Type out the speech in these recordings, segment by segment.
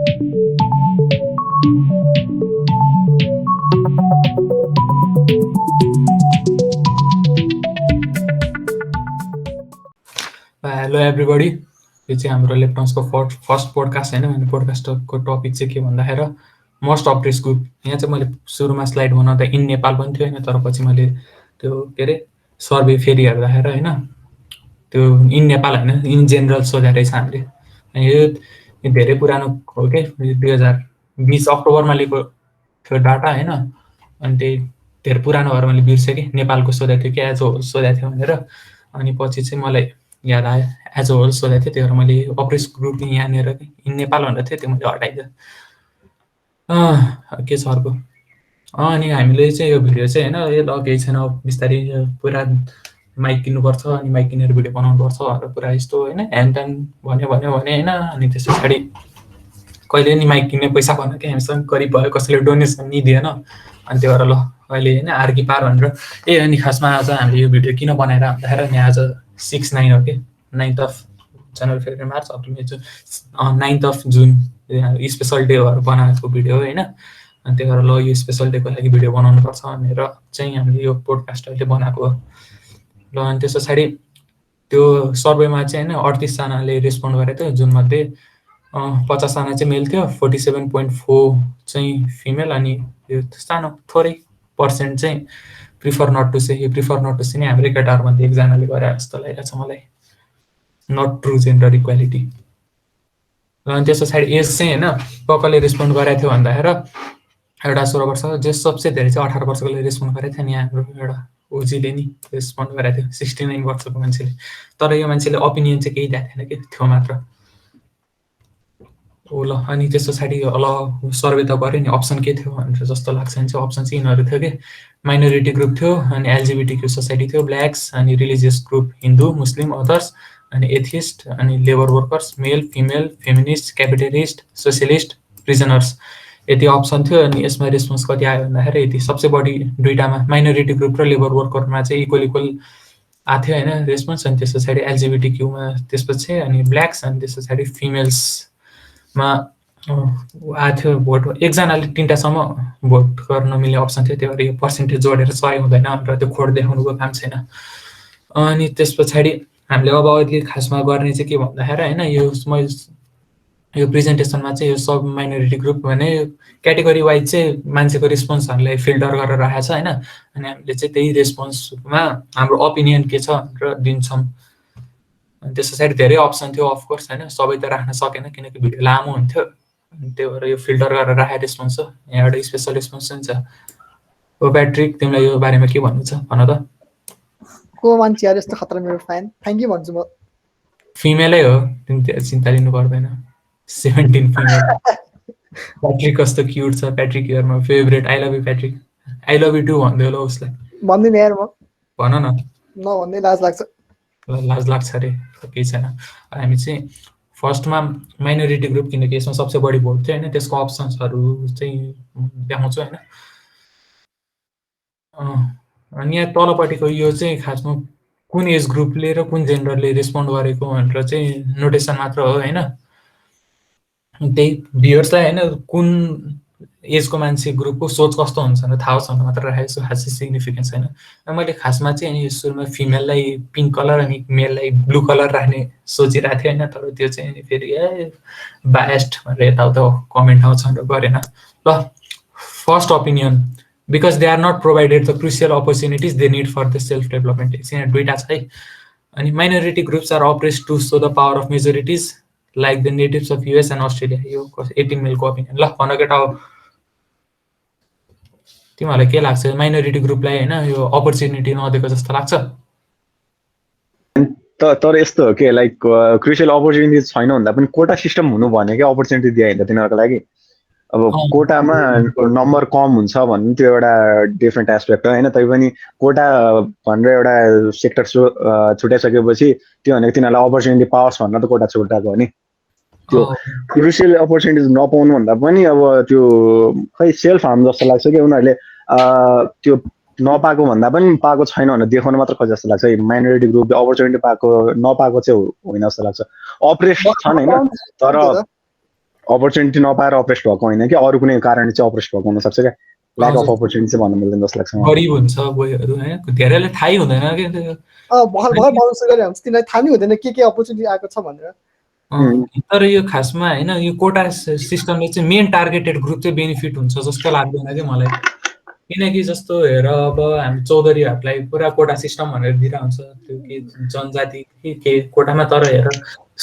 Hello everybody, यो चाहिँ हाम्रो इलेक्ट्रोन्सको फर्स्ट पोडकास्ट होइन। अनि पोडकास्टको टपिक चाहिँ के भन्दाखेरि मोस्ट अफ दिस ग्रुप। यहाँ चाहिँ मैले सुरुमा स्लाइड बनाउँदा इन नेपाल पनि थियो होइन, तर पछि मैले त्यो के अरे सर्वे फेरि हेर्दाखेरि होइन त्यो इन नेपाल होइन इन जेनरल सोधेको रहेछ हामीले। अनि यो धेरै पुरानो हो कि 2020 अक्टोबरमा लिएको थियो डाटा होइन। अनि त्यही धेरै पुरानो भएर मैले बिर्सेँ कि नेपालको सोधेको थियो कि एज होल सोधेको थियो भनेर। अनि पछि चाहिँ मलाई याद आयो एज अ होल सोधेको थियो, त्यही भएर मैले अपरेस ग्रुप यहाँनिर इन नेपाल भनेर थियो, त्यो मैले हटाइदिएँ। के छ अर्को? अनि हामीले चाहिँ यो भिडियो चाहिँ होइन यो ल केही छैन, बिस्तारै पुरा माइक किन्नुपर्छ अनि माइक किनेर भिडियो बनाउनुपर्छ भनेर पुरा यस्तो होइन ह्यानत्यान भन्यो होइन। अनि त्यस पछाडि कहिले नि माइक किन्ने पैसा भएन कि हामीसँग गरिब भयो, कसैले डोनेसन नि दिएन। अनि त्यो भएर ल अहिले होइन आर्की पार भनेर अनि खासमा आज हामीले यो भिडियो किन बनाएर भन्दाखेरि अनि आज 6/9 हो कि 9th of January February March April May June 9th of जुन स्पेसल डे भएर बनाएको भिडियो हो होइन। अनि त्यही भएर ल यो स्पेसल डेको लागि भिडियो बनाउनुपर्छ भनेर चाहिँ हामीले यो पोडकास्ट अहिले बनाएको हो। ल अनि त्यस पछाडि त्यो सर्वेमा चाहिँ होइन 38जनाले रेस्पोन्ड गरेको थियो, जुनमध्ये 50जना चाहिँ मेल थियो, 47.4 चाहिँ फिमेल, अनि यो सानो थोरै पर्सेन्ट चाहिँ प्रिफर नट टु से। यो प्रिफर नट टु से नै हाम्रै केटाहरूमध्ये एकजनाले गरे जस्तो लागिरहेको छ मलाई, नट ट्रु जेन्डर इक्वालिटी। अनि त्यस पछाडि एज चाहिँ होइन कसले रेस्पोन्ड गरेको थियो भन्दाखेरि एउटा 16 वर्ष, जे सबसे धेरै चाहिँ 18 वर्षकोले रेस्पोन्ड गरेको थियो। अनि हाम्रो एउटा ओजीले नि रेस्पोन्ड गरेको थियो 69 वर्षको मान्छेले, तर यो मान्छेले ओपिनियन चाहिँ केही दिएको थिएन कि, थियो मात्र। ल अनि त्यस पछाडि ल सर्वे त गऱ्यो नि, अप्सन के थियो भनेर जस्तो लाग्छ भने चाहिँ अप्सन चाहिँ यिनीहरू थियो कि माइनोरिटी ग्रुप थियो, अनि एलजिबिटिक्यू सोसाइटी थियो, ब्ल्याक्स, अनि रिलिजियस ग्रुप हिन्दू मुस्लिम अदर्स, अनि एथिस्ट, अनि labour workers, male female, feminist, capitalist, socialist, prisoners, यति अप्सन थियो। अनि यसमा रेस्पोन्स कति आयो भन्दाखेरि यति सबसे बढी दुईटामा माइनोरिटी ग्रुप र लेबर वर्करमा चाहिँ इक्वल आएको थियो होइन रेस्पोन्स। अनि त्यस पछाडि एलजिबिटिक्यूमा त्यसपछि, अनि ब्ल्याक्स, अनि त्यस पछाडि फिमेल्समा आएको थियो भोट। एकजनाले 3टासम्म भोट गर्न मिल्ने अप्सन थियो, त्यही भएर यो पर्सेन्टेज जोडेर सही हुँदैन र त्यो खोड देखाउनुको काम छैन। अनि त्यस पछाडि हामीले अब अहिले खासमा गर्ने चाहिँ के भन्दाखेरि होइन यो प्रेजेन्टेसनमा चाहिँ यो सब माइनोरिटी ग्रुप भने क्याटेगोरी वाइज चाहिँ मान्छेको रेस्पोन्सहरूलाई फिल्टर गरेर राखेको छ होइन। अनि हामीले चाहिँ त्यही रेस्पोन्समा हाम्रो ओपिनियन के छ भनेर दिन्छौँ। अनि त्यस पछाडि धेरै अप्सन थियो अफकोर्स होइन, सबै त राख्न सकेन किनकि भिडियो लामो हुन्थ्यो। अनि त्यही भएर यो फिल्टर गरेर राखेको रेस्पोन्स हो। यहाँ एउटा स्पेसल रेस्पोन्स पनि छ। ओ प्याट्रिक, तिमीलाई यो बारेमा के भन्नु छ भन त। को मान्छे यार यस्तो खतरा मेरो फ्यान के भन्छु म। फिमेलै हो, तिमी चिन्ता लिनु पर्दैन। 17 फिमेल। प्याट्रिक कस्तो क्युट छ, Patrick you're my favourite, I love you Patrick, I love you too भन्दै होला उसलाई। भन्दिनँ यार म, भन न। नभन्दै लाज लाग्छ। लाज लाग्छ अरे, केही छैन। हामी चाहिँ फर्स्टमा माइनोरिटी ग्रुप किनकि यसमा सबसे बढी भोट थियो होइन, त्यसको अप्सन्सहरू चाहिँ देखाउँछु होइन। अनि यहाँ तलपट्टिको यो चाहिँ खासमा कुन एज ग्रुपले र कुन जेन्डरले रेस्पोन्ड गरेको भनेर चाहिँ नोटेसन मात्र हो होइन। त्यही भ्युअर्सलाई होइन कुन एजको मान्छे ग्रुपको सोच कस्तो हुन्छ भनेर थाहा छ मात्र राखेको छु, खासै सिग्निफिकेन्स छैन। मैले खासमा चाहिँ अनि सुरुमा फिमेललाई पिङ्क कलर अनि मेललाई ब्लू कलर राख्ने सोचिरहेको थिएँ होइन, तर त्यो चाहिँ फेरि बायस्ड भनेर यताउता कमेन्ट आउँछ भनेर गरेन। ल first opinion, because they are not provided the crucial opportunities they need for the self-development. यहाँ दुईटा छ है। अनि minority groups are oppressed to show the power of majorities like the natives of US and Australia. यो 18 मेलको opinion. ल भन केटा हो, तिमीहरूलाई के लाग्छ माइनोरिटी ग्रुपलाई होइन यो अपर्च्युनिटी नदिएको जस्तो लाग्छ? तर यस्तो हो कि लाइक क्रुसियल अपर्च्युनिटी छैन भन्दा पनि कोटा सिस्टम हुनु भनेकै अपर्च्युनिटी दिए होइन तिनीहरूको लागि। अब कोटामा नम्बर कम हुन्छ भन्ने त्यो एउटा डिफ्रेन्ट एस्पेक्ट हो होइन। तैपनि कोटा भनेर एउटा सेक्टर छुट्याइसकेपछि त्यो भनेको तिनीहरूलाई अपर्च्युनिटी पाओस् भनेर त कोटा छुट्याएको हो नि। त्यो क्रुसियल अपर्च्युनिटिज नपाउनु भन्दा पनि अब त्यो खै सेल्फ हार्म जस्तो लाग्छ कि उनीहरूले त्यो नपाएको भन्दा पनि पाएको छैन भनेर देखाउनु मात्र खोजे जस्तो लाग्छ। माइनोरिटी ग्रुपले अपर्च्युनिटी पाएको नपाएको चाहिँ होइन जस्तो लाग्छ। अप्रेस छन् होइन, तर अपर्च्युनिटी नपाएर अप्रेस भएको होइन कि अरू कुनै कारणले चाहिँ अप्रेस भएको हुनसक्छ क्या ल्याक अफ अपर्च्युनिटी चाहिँ भन्नु मिल्दैन जस्तो लाग्छ मलाई गरिब हुन्छ गइहरू होइन धेरैलाई थाहै हुँदैन कि त्यो भर्खर बनाउनु सुरु गरे हुन्छ तिनीलाई थाहा नै हुँदैन के अपर्च्युनिटी आएको छ भनेर तर यो खासमा होइन यो कोटा सिस्टमले चाहिँ मेन टार्गेटेड ग्रुप चाहिँ बेनिफिट हुन्छ जस्तो लाग्दैन कि मलाई किनकि जस्तो हेर अब हामी चौधरीहरूलाई पुरा कोटा सिस्टम भनेर दिइरहेको हुन्छ त्यो के जनजाति के कोटामा तर हेर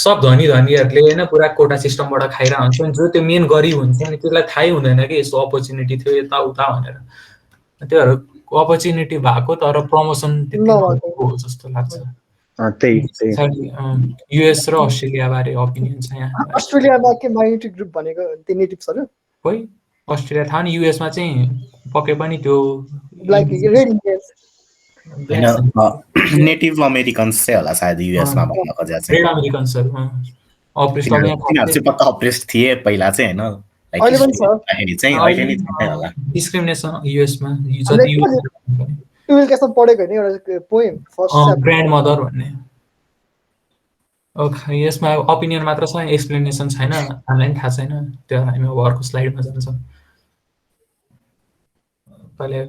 सब धनीहरूले होइन पुरा कोटा सिस्टमबाट खाइरहेको हुन्छ जो त्यो मेन गरिब हुन्छ नि त्यसलाई थाहै हुँदैन कि यस्तो अपर्च्युनिटी थियो यताउता भनेर त्योहरू अपर्च्युनिटी भएको तर प्रमोसन हो जस्तो लाग्छ युएस र अस्ट्रेलिया बारे ओपिनियन छ यहाँ अस्ट्रेलियामा के माइनोरिटी ग्रुप भनेको त्यो नेटिभ्सहरु खोइ अस्ट्रेलिया थाहा नि युएस मा चाहिँ पक्कै पनि त्यो लाइक रेड इंडियन्स हैन नेटिभ अमेरिकन्स चाहिँ होला सायद युएस मा भन्न खोजेको चाहिँ रेड अमेरिकन्सहरु अप्रेस तिनीहरु चाहिँ पक्का अप्रेस थिए पहिला चाहिँ हैन अहिले पनि छ अहिले नि छैन होला डिस्क्रिमिनेसन युएस मा जति युएस टुवेल क्लासमा पढेको हैन एउटा पोएम फर्स्ट ग्रान्ड मदर भन्ने यसमा ओपिनियन मात्र छ एक्सप्लेनेसन छैन हामीलाई पनि थाहा छैन त्यो हामी अब अर्को स्लाइडमा जान्छौँ पहिले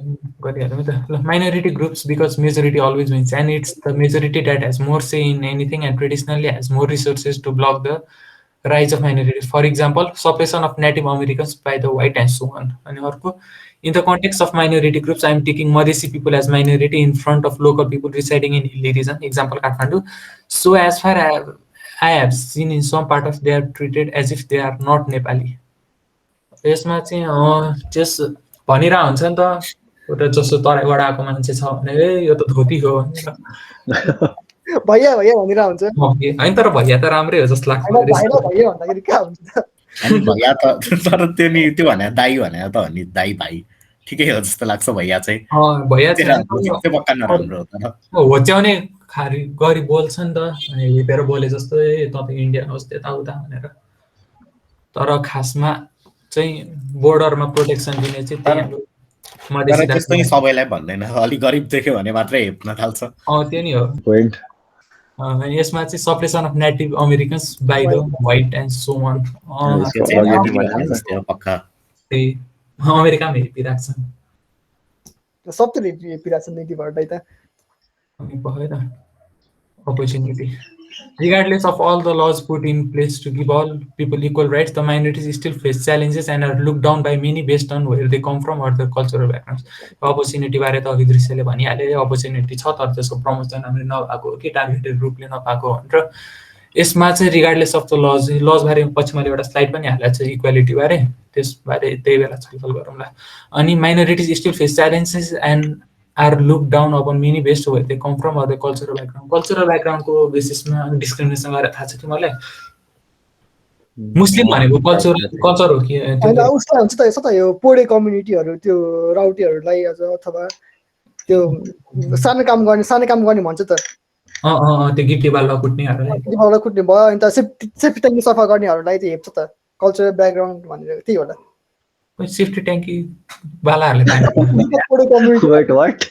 गरिहालौँ त minority groups because majority always wins and it's the majority that has more say in anything and traditionally has more resources to block the rise of minorities. For example, suppression of Native Americans by the white and so on. And in the context of minority groups, I am taking Madhesi people as minority in front of local people residing in hilly region. Example, Kathmandu. So as far as I have seen in some part of they are treated as if they are not Nepali. यसमा चाहिँ just भनिरा हुन्छ नि त एउटा जस्तो तराईबाट आएको मान्छे छ भने यो त धोती हो भैया भैया भनिरा हुन्छ हैन तर भैया त राम्रै हो जस्तो लाग्छ भैया भन्दाखेरि के हुन्छ त अनि भैया त तर त्यो भने दाइ भने त हो नि दाइ भाइ ठिकै हो जस्तो लाग्छ भैया चाहिँ भैया चाहिँ पक्का नराम्रो हो तर होच्याउने खारी गरी बोल्छ नि त अनि हिपेर बोले जस्तो तपाईँ इन्डियन होस् त्यताउता भनेर तर खासमा चाहिँ बोर्डरमा प्रोटेक्सन दिने चाहिँ त्यही मधेसी त्यस्तै सबैलाई भन्दैन अलि गरिब देख्यो भने मात्रै हेप्न थाल्छ त्यो नि हो पोइन्ट यसमा चाहिँ suppression of native Americans by the white and so on पक्का अमेरिकामा हेपिरहेको छ सबैले हेपिरहेको छ नेटिभहरूलाई त भयो त opportunity. Regardless of all the laws put in place to give all people equal rights, the minorities still face challenges and are looked down by many based on where they come from or their cultural backgrounds. Opportunity बारे त अघि दृश्यले भनिहाले opportunity छ तर त्यसको promotion हामीले नभएको कि टार्गेटेड ग्रुपले नपाएको भनेर यसमा चाहिँ रिगार्डलेस अफ द लज बारे पछि मैले एउटा स्लाइड पनि हालेको छु इक्वालिटी बारे त्यसबारे त्यही बेला छलफल गरौँला अनि minorities still face challenges and are looked down upon many based where they come from or the cultural background. Cultural background को बेसिसमा डिस्क्रिमिनेसन गरेर थाहा छ तिमीलाई मुस्लिम भनेको कल्चर हो कि हैन उसलाई हुन्छ त यसो त यो पोडे कम्युनिटीहरु त्यो राउटीहरुलाई अथवा त्यो सानो काम गर्ने भन्छ त त्यो गिट्टी बालुवा कुट्ने भयो अनि त सेफ्टी ट्याङ्की सफा गर्नेहरुलाई चाहिँ हेप्छ त कल्चरल ब्याकग्राउन्ड भनेर त्यही होला सेफ्टी ट्याङ्की बालाहरुले पोडे कम्युनिटी व्हाट वर्ड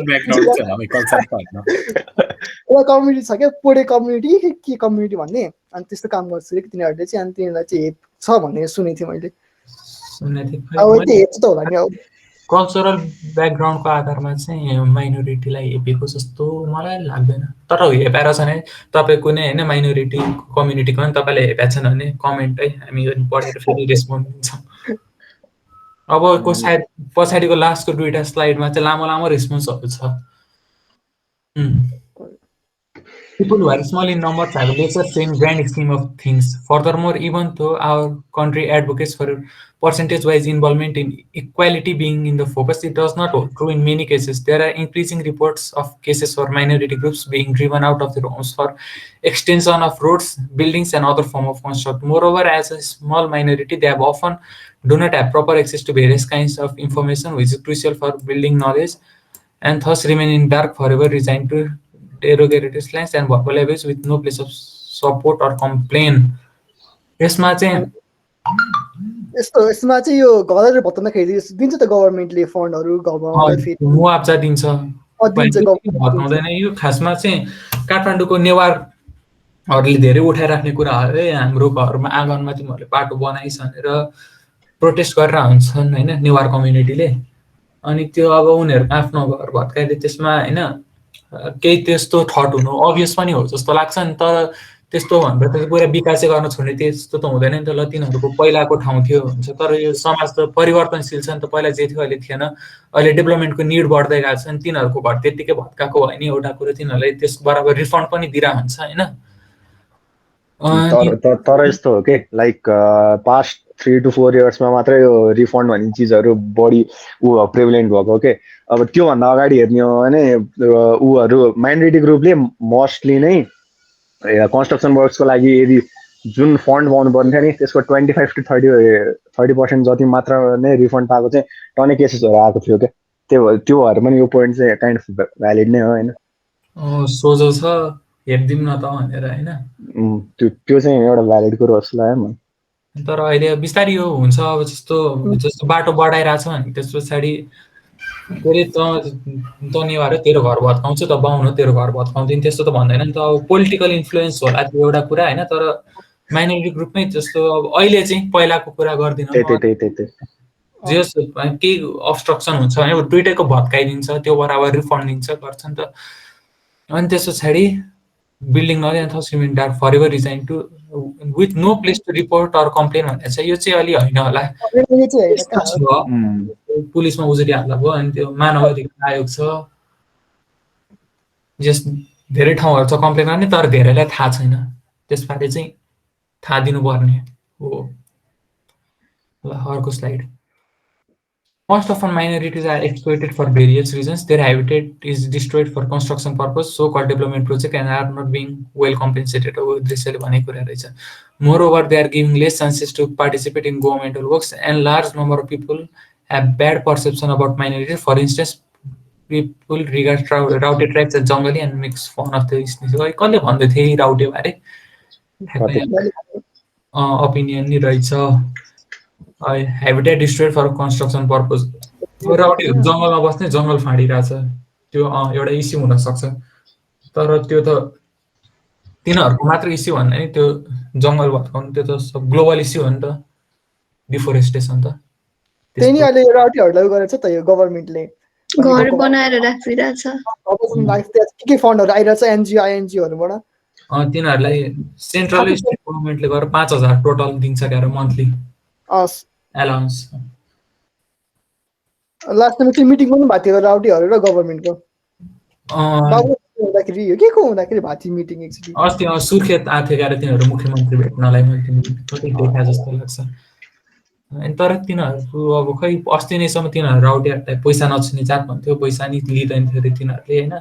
ब्याकग्राउन्ड छ हामी कल्चर भन्नु एउटा कम्युनिटी छ के पोडे कम्युनिटी के कम्युनिटी भन्ने अनि त्यस्तो काम गर्छ कि तिनीहरुले चाहिँ अनि तिनीलाई चाहिँ हेप छ भन्ने सुनेको थिए मैले अब त्यो हेप त होला नि अब कल्चरल ब्याकग्राउन्डको आधारमा चाहिँ माइनोरिटीलाई हेपेको जस्तो मलाई लाग्दैन तर हेपेर छ भने तपाईँ कुनै हैन माइनोरिटी कम्युनिटीको पनि तपाईले हेपेको छैन भने कमेन्टै हामी पढेर फेरि रेस्पोन्ड दिन्छौँ अब को सायद पछाडिको लास्टको दुईटा स्लाइडमा चाहिँ लामो रेस्पोन्सहरु छ People who are small in numbers have lesser say in grand scheme of things. Furthermore, even though our country advocates for percentage-wise involvement in equality being in the focus, it does not hold true in many cases. There are increasing reports of cases for minority groups being driven out of their homes for extension of roads, buildings, and other form of construction. Moreover, as a small minority, they have often do not have proper access to various kinds of information, which is crucial for building knowledge, and thus remain in dark forever, resigned to derogatory slangs and verbal abuse with no place of support or complaint. यसमा चाहिँ यो घरहरु भत्काउँदाखेरि दिन्छ त गभर्नमेन्टले फन्डहरु गभर्नमेन्टले फेरि मुआब्जा दिन्छ भत्काउँदैन यो खासमा चाहिँ काठमाडौँको नेवार अरूले धेरै उठाइराख्ने कुरा हो है, हाम्रो घरमा आँगनमा तिमीहरूले बाटो बनाइस् भनेर प्रोटेस्ट गरेर हुन्छन् होइन नेवार कम्युनिटीले। अनि त्यो अब उनीहरूको आफ्नो घर भत्काइले त्यसमा होइन केही त्यस्तो थट हुनु अभियस पनि हो जस्तो लाग्छ नि। तर त्यस्तो भनेर त पुरा विकासै गर्न छोड्ने त्यस्तो त हुँदैन नि त। ल तिनीहरूको पहिलाको ठाउँ थियो हुन्छ, तर यो समाज त परिवर्तनशील छ नि त। पहिला जे थियो अहिले थिएन, अहिले डेभलपमेन्टको निड बढ्दै गएको छ नि। तिनीहरूको घर त्यत्तिकै भत्काएको भयो नि एउटा कुरो, तिनीहरूलाई त्यस बराबर रिफन्ड पनि दिइरहेको हुन्छ होइन। तर यस्तो हो कि लाइक पास्ट 3 to 4 इयर्समा मात्रै यो रिफन्ड भन्ने चिजहरू बढी प्रिभिलेन्ट भएको के। अब त्योभन्दा अगाडि हेर्ने हो भने ऊहरू माइनोरिटी ग्रुपले मोस्टली नै कन्स्ट्रक्सन वर्क्सको लागि यदि जुन फन्ड पाउनु पर्ने थियो नि त्यसको 25 to 30% जति मात्र नै रिफन्ड पाएको चाहिँ टनै केसेसहरू आएको थियो क्या। त्यो भएर पनि यो पोइन्ट चाहिँ काइन्ड अफ भ्यालिड नै हो होइन। सोझो छ हेरिदिउँ न त भनेर होइन। त्यो चाहिँ एउटा भ्यालिड कुरो जस्तो लाग्यो मलाई। तर अहिले बिस्तारै यो हुन्छ अब जस्तो बाटो बढाइरहेछ भने त्यस पछाडि के अरे त नेवार तेरो घर भत्काउँछु त बाहुन तेरो घर भत्काउँदैन त्यस्तो त भन्दैन नि त। अब पोलिटिकल इन्फ्लुएन्स होला त्यो एउटा कुरा होइन। तर माइनोरिटी ग्रुपमै त्यस्तो अब अहिले चाहिँ पहिलाको कुरा गर्दिनँ जे केही अब्स्ट्रक्सन हुन्छ भने दुइटैको भत्काइदिन्छ, त्यो बराबर रिफन्ड दिन्छ गर्छ नि त। अनि त्यस पछाडि बिल्डिङ नगेन अथवा सिमेन्ट डार forever resign to with no place to report or complain भनेर चाहिँ यो चाहिँ अलि होइन होला। पुलिसमा उजुरी हाल्दा भयो। अनि त्यो मानव अधिकार आयोग छ, जस धेरै ठाउँहरू छ कम्प्लेन गर्ने, तर धेरैलाई थाहा छैन। त्यसबारे चाहिँ थाहा दिनुपर्ने हो। ल अर्को slide. Most often minorities are exploited for various reasons. Their habitat is destroyed for construction purpose, so-called development project, and are not being well compensated. Moreover, they are giving less chances to participate in governmental works, and large number of people have bad perception about minorities. For instance, people regard Raute tribes as jungly and makes fun of the कसले भन्दै थिए राउटे बारे opinion नि रहेछ। habitat destroyed for construction purpose. राउटेहरू जङ्गलमा बस्ने जङ्गल फाँडिरहेछ, त्यो एउटा इस्यु हुन सक्छ। तर त्यो त तिनीहरूको मात्र इस्यु भन्दा नि त्यो जङ्गल भत्काउनु त्यो त सब ग्लोबल इस्यु हो नि त, डिफोरेस्टेसन त। त्यही नि अहिले राउटेहरूलाई गरेछ त यो गभर्नमेन्टले घर बनाएर राखिरहेछ। के फन्डहरू आइरहेछ एनजिओहरूबाट। तिनीहरूलाई सेन्ट्रल स्टेट गभर्नमेन्टले गरेर 5000 टोटल दिन्छ क्यारे मन्थली एलाउन्स। लास्ट टाइम चाहिँ मिटिङ पनि भएको थियो राउटेहरू र गभर्नमेन्टको। हुँदाखेरि यो के को हुँदाखेरि भएको थियो मिटिङ एक्चुअली अस्ति सुर्खेत आएको थियो क्यारे तिनीहरू मुख्यमन्त्री भेट्नलाई मैले देखा जस्तो लाग्छ। अनि तर तिनीहरू अब खै अस्ति नैसम्म तिनीहरू राउटेहरूलाई पैसा नछुने जात भन्थ्यो, पैसा नि लिँदैन थियो अरे तिनीहरूले होइन,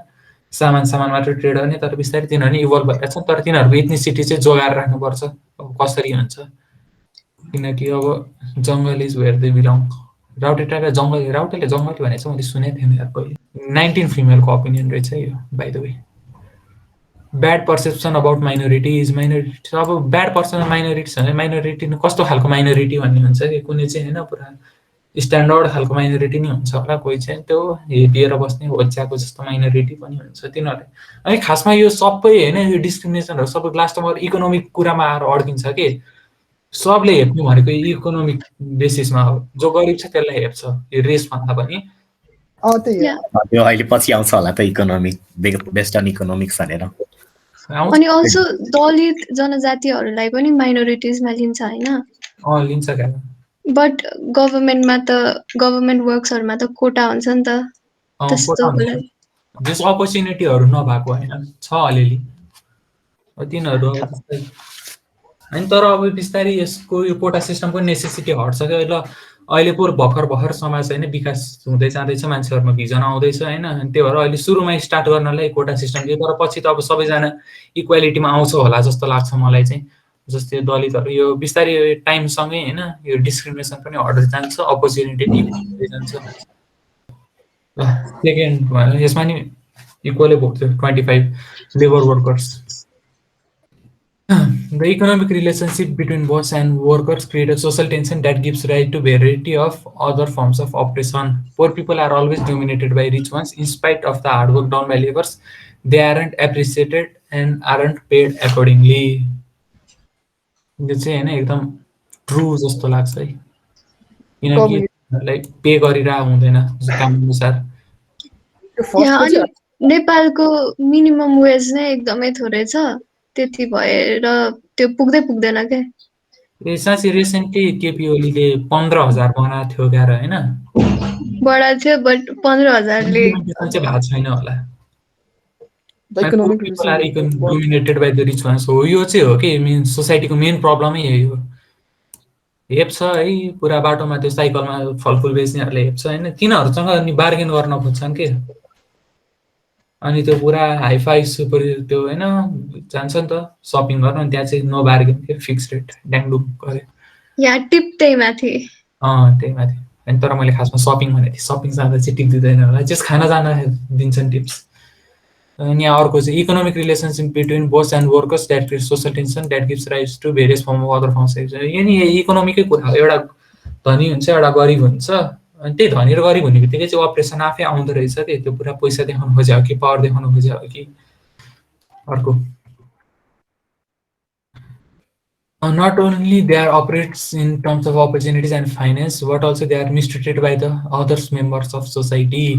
सामान मात्र ट्रेड गर्ने। तर बिस्तारै तिनीहरू नि इभल्भ भइरहेको छ। तर तिनीहरूको इथनिसिटी चाहिँ जोगाएर राख्नुपर्छ अब कसरी हुन्छ, किनकि अब जङ्गल is where they belong. Raute ट्राइबलाई राउटेले जङ्गली भनेको चाहिँ मैले सुनेको थिएँ यार कहिले। 19 फिमेलको ओपिनियन रहेछ यो by the way. Bad perception about minorities. Minority अब ब्याड पर्सेप्सन माइनोरिटिज भने माइनोरिटी कस्तो खालको माइनोरिटी भन्ने हुन्छ कि कुनै चाहिँ होइन पुरा स्ट्यान्डर्ड खालको माइनोरिटी नै हुन्छ होला, कोही चाहिँ त्यो हेपिएर बस्ने होच्याको जस्तो माइनोरिटी पनि हुन्छ तिनीहरूले। अनि खासमा यो सबै होइन यो डिस्क्रिमिनेसनहरू सबै लास्ट टाइम इकोनोमिक कुरामा आएर अड्किन्छ कि सबले हेप्नु भनेको इकोनोमिक बेसिसमा हो। जो गरिब छ त्यसलाई हेप्छ यो रेस भन्दा पनि। त्यो अहिले पछि आउँछ होला त इकोनोमिक बेस्ड अन इकोनोमिक्स भनेर। अनि अल्सो दलित जनजातिहरूलाई पनि माइनोरिटिजमा लिन्छ होइन? लिन्छ क्या। बट गभर्नमेन्टमा त गभर्नमेन्ट वर्क्सहरुमा त कोटा हुन्छ नि त। त्यस्तोको लागि जस अपर्च्युनिटीहरु नभएको हैन छ अलिअलि तिनीहरु अनि तर अब बिस्तारै यसको यो कोटा सिस्टमको नेसेसिटी हट्छ के। ल अहिले पुर भर्खर समाज हैन विकास हुँदै जाँदैछ, मान्छेहरुमा भिजन आउँदैछ हैन। अनि त्यो भएर अहिले सुरुमै स्टार्ट गर्नलाई कोटा सिस्टम दियो, तर पछि त अब सबैजना इक्वालिटीमा आउँछ होला जस्तो लाग्छ मलाई चाहिँ। जस्तै दलितहरु यो बिस्तारै टाइम सँगै हैन यो डिस्क्रिमिनेसन पनि हट्दै जान्छ, अपर्च्युनिटी पनि हट्दै जान्छ। सेकेन्ड यसमा नि इक्वली भोट थियो 25 labour workers. The economic relationship between boss and workers create a social tension that gives rise to variety of other forms of oppression. Poor people are always dominated by rich ones in spite of the hard work done by laborers. they aren't appreciated and aren't paid accordingly. यो चाहिँ हैन एकदम true जस्तो लाग्छ है, किनकि like pay गरिरहेको हुँदैन काम अनुसार। यहाँ अनि नेपालको मिनिमम वेज नै एकदमै थोरै छ, त्यति भएर त्यो पुग्दैन के। ए साँच्चै रिसेन्टली केपी ओलीले 15,000 बनाएको थियो क्यार हैन, बढा थियो, बट 15,000 ले चाहिँ भएको छैन होला। The economic people are dominated by the rich ones. हो यो चाहिँ हो कि मेन सोसाइटीको मेन प्रब्लमै यही हो। हेप्छ है पुरा बाटोमा त्यो साइकलमा फलफुल बेच्नेहरूले हेप्छ हैन, तिनीहरूसँग अनि बार्गेन गर्न खोज्छन् के, अनि त्यो पुरा हाइफाई सुपर त्यो हैन जान्छ नि त सपिङ गर्न, अनि त्यहाँ चाहिँ नो बार्गेन के, फिक्स रेट ड्याङडुम गरे। यहाँ टिप त्यही माथि, त्यही माथि। अनि तर मैले खासमा सपिङ भनेको थिएँ, सपिङ जाँदा चाहिँ टिप दिँदैन होला, जस खाना जाँदा दिन्छन् टिप्स। अनि यहाँ अर्को चाहिँ economic relationship between boss and workers that creates social tension that gives rise to various form of other functions. यो नि इकोनोमिकै कुरा हो, एउटा धनी हुन्छ एउटा गरिब हुन्छ, अनि त्यही धनी र गरिब हुने बित्तिकै चाहिँ अपरेसन आफै आउँदो रहेछ कि, त्यो पुरा पैसा देखाउनु खोज्यो कि पावर देखाउनु खोज्यो कि। अर्को not only they are operates in terms of opportunities and finance, but also they are mistreated by the other members of society.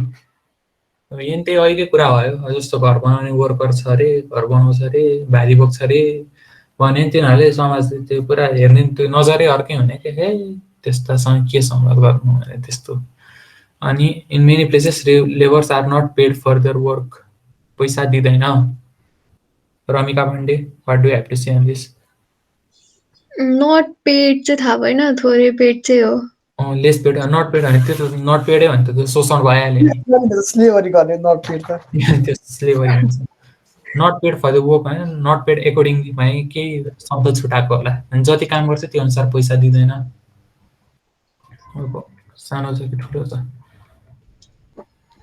यहाँ त्यही अहिलेकै कुरा भयो, जस्तो घर बनाउने वर्कर छ अरे, घर बनाउँछ अरे, भारी बोक्छ अरे भने तिनीहरूले समाज त्यो पुरा हेर्ने त्यो नजरै अर्कै हुने के, हे त्यस्तासँग के संवाद गर्नु भने त्यस्तो। अनि in many places labours are not paid for their work, पैसा दिँदैन। Ramika Pandey, what do you have to say on this? Not paid चाहिँ थाहा भएन, थोरै पेड चाहिँ हो। लेस पेड नट पेड भने त्यो नट पेडै भने त शोषण भइहाल्यो नि, स्लेभरी गर्ने नट पेड त त्यो स्लेभरी हुन्छ। Not paid for the work होइन, नट पेड एकोर्डिङली भने केही शब्द छुटाएको होला, अनि जति काम गर्छ त्यो अनुसार पैसा दिँदैन। सानो छ कि ठुलो छ?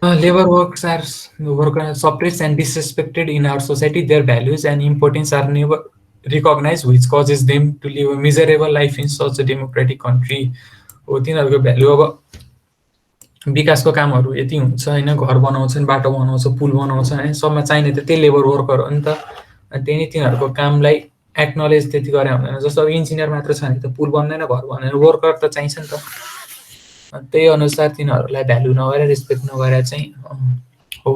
Labor workers are suppressed and disrespected in our society. Their values and importance are never recognized, which causes them to live a miserable life in such a democratic country. हो तिनीहरूको भ्यालु अब विकासको कामहरू यति हुन्छ हैन, घर बनाउँछन्, बाटो बनाउँछ, पुल बनाउँछ हैन, सबमा चाहिने त त्यही लेबर वर्कर हो नि त। अनि त्यही तिनीहरूको कामलाई एक्नोलेज त्यति गरे हुँदैन। जस्तो अब इन्जिनियर मात्र छ भने त पुल बन्दैन, घर बन्दैन, वर्कर त चाहिन्छ नि त। त्यही अनुसार तिनीहरूलाई भ्यालु नगरेर रेस्पेक्ट नगरेर चाहिँ हो।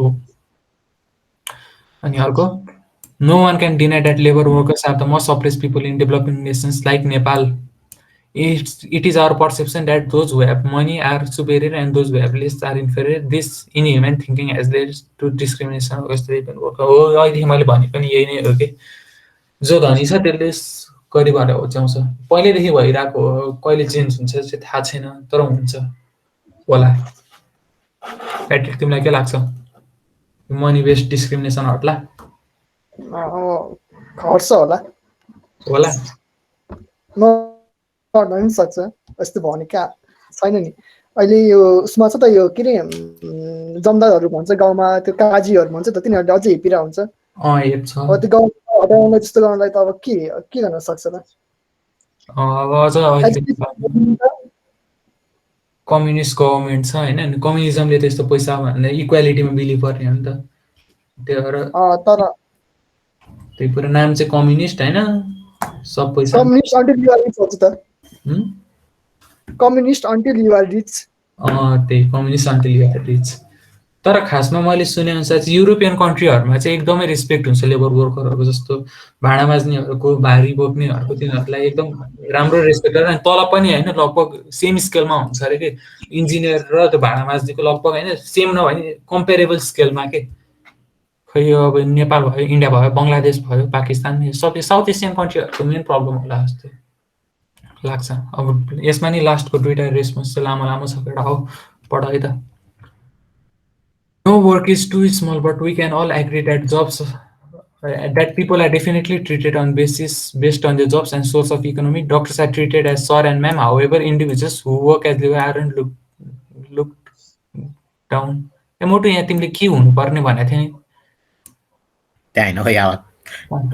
अनि अर्को no one can deny that labour workers are the most suppressed people in developing nations like Nepal. It is our perception that those who have money are superior and those who have less are inferior. This inhuman thinking has led to discrimination against labor workers. हो अहिले मैले भने पनि यही नै हो कि जो धनी छ त्यसले गरिबहरुलाई होच्याउँछ, पहिलेदेखि भइरहेको हो, कहिले चेन्ज हुन्छ चाहिँ थाहा छैन, तर हुन्छ होला। प्याट्रिक तिमीलाई के लाग्छ? मनी बेस्ड डिस्क्रिमिनेसन हट्ला? हट्छ होला हट्न पनि सक्छ, यस्तो भने क्या छैन नि। अहिले यो उसमा छ त यो के अरे जमदारहरू भन्छ गाउँमा, त्यो काजीहरू भन्छ त, तिनीहरूले अझै हेपिरा हुन्छ। त्यो गाउँ हटाउनलाई त्यस्तो गर्नलाई त अब के गर्न सक्छ त? कम्युनिस्ट गभर्मेन्ट छ हैन, अनि कम्युनिजमले त्यस्तो पैसा भन्दा इक्वालिटीमा बिलिभ गर्ने हो नि त। त्यो भएर तर त्यही पुरा नाम चाहिँ कम्युनिस्ट हैन, सब पैसा communist until you are rich भन्छ त। Communist until you are rich. त्यही communist until you are rich. तर खासमा मैले सुने अनुसार चाहिँ युरोपियन कन्ट्रीहरुमा चाहिँ एकदमै रेस्पेक्ट हुन्छ लेबर वर्करहरुको, जस्तो भाडा माझ्नेहरुको, भारी बोक्नेहरुको, तिनीहरुलाई एकदम राम्रो रेस्पेक्ट गर्छ। अनि तलब पनि हैन लगभग सेम स्केलमा हुन्छ अरे के, इन्जिनियर र त्यो भाडा माझ्नेको लगभग हैन सेम नभए नि कम्पेरेबल स्केलमा के। खै अब नेपाल भयो, इन्डिया भयो, बंगलादेश भयो, पाकिस्तान, सब साउथ एसियन कन्ट्रीहरुको मेन प्रब्लम होला जस्तो लाग्छ। अब यसमा नि लास्टको दुईटा रेस्पोन्स चाहिँ लामो छ, एउटा हो पढ है त। No work is too small, but we can all agree that that people are definitely treated on based on their jobs and source of economy. Doctors are treated as sir and ma'am. However, individuals who work as labor aren't looked down. मोटो यहाँ तिमीले के हुनुपर्ने भनेको थियौ नि? त्यहाँ हैन हो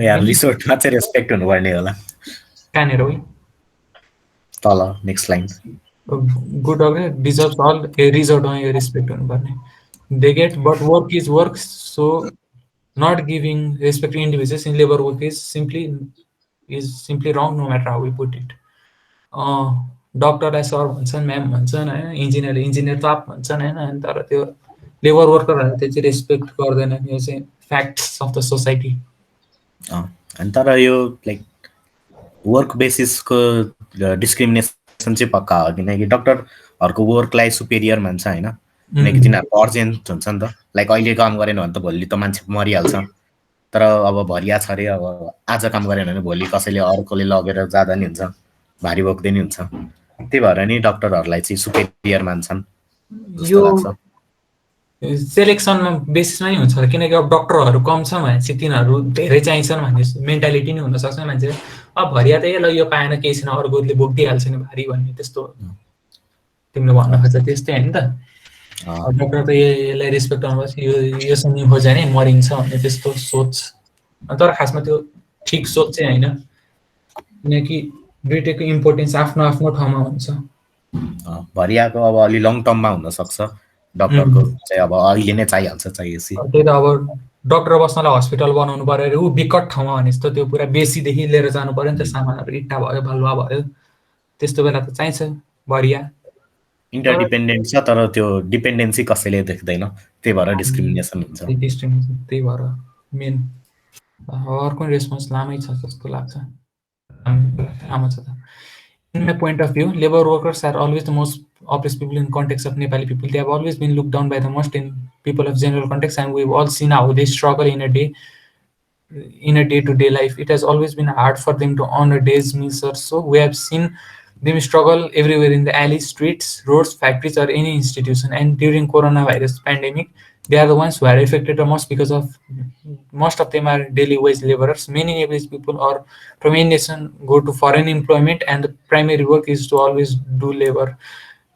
यार रिसोर्टमा चाहिँ रेस्पेक्ट हुनुपर्ने होला। कहाँनिर हो? तल next line. Good dog deserves all a resort on your respect हुनुपर्ने। They get, but work is work, so not giving respect to individuals in labor work is simply wrong, no matter how we put it. डक्टरलाई sir भन्छन्, ma'am भन्छन् होइन, इन्जिनियरले engineer ताप भन्छन् होइन, अनि तर त्यो लेबर वर्करहरूले त्यो चाहिँ रेस्पेक्ट गर्दैनन्। यो चाहिँ फ्याक्ट्स अफ द सोसाइटी। अनि तर यो लाइक वर्क बेसिसको डिस्क्रिमिनेसन चाहिँ पक्का हो, किनकि डक्टरहरूको वर्कलाई सुपेरियर मान्छ होइन, किनकि तिनीहरूको अर्जेन्ट हुन्छ नि त। लाइक अहिले काम गरेन भने त भोलि त मान्छे मरिहाल्छ, तर अब भरिया छ अरे, अब आज काम गरेन भने भोलि कसैले अर्कोले लगेर जाँदा नि हुन्छ, भारी बोक्दै नि हुन्छ। त्यही भएर नि डक्टरहरूलाई चाहिँ सुपेरियर मान्छन्। यो सेलेक्सनमा बेसिसमा नि हुन्छ, किनकि अब डक्टरहरू कम छ भनेपछि तिनीहरू धेरै चाहिन्छन् भन्ने मेन्टालिटी नै हुनसक्छ मान्छे। अब भरिया त ल यो पाएन केही छैन, अर्कोले बोकिदिइहाल्छ नि भारी भन्ने, त्यस्तो तिमीले भन्न खोज्छ त्यस्तै होइन त। डक्टर त यसलाई रेस्पेक्ट गर्नुपर्छ, योसँग हो जाने मरिन्छ भन्ने त्यस्तो सोच, तर खासमा त्यो ठिक सोच चाहिँ होइन, किनकि दुइटैको इम्पोर्टेन्स आफ्नो आफ्नो ठाउँमा हुन्छ। भरियाको अब अलि लङ टर्ममा हुनसक्छ, डक्टरको चाहिँ अब अहिले नै चाहिहाल्छ चाहिएपछि। त्यही त, अब डक्टर बस्नलाई हस्पिटल बनाउनु पर्यो अरे, ऊ विकट ठाउँमा भने जस्तो त्यो पुरा बेसीदेखि लिएर जानु पर्यो नि त, सामानहरू इट्टा भयो बालुवा भयो, त्यस्तो बेला त चाहिन्छ भरिया। इन्टरडिपेन्डेन्ट छ तर त्यो डिपेन्डेन्सी कसैले देख्दैन, त्यही भएर डिस्क्रिमिनेसन हुन्छ। त्यही भएर मेन अर्को रेस्पोन्स लामै छ जस्तो लाग्छ। लामो छ त। In my point of view, labor workers are always the most oppressed people in context of Nepali people. They have always been looked down by the most in people of general context, and we've all seen how they struggle in a day-to-day life. It has always been hard for them to earn a day's meals or so. We have seen them struggle everywhere in the alleys, streets, roads, factories, or any institution. And during coronavirus pandemic, they are the ones who are affected the most, because of most of them are daily wage laborers. Many Nepalese people or from any nation go to foreign employment, and the primary work is to always do labor.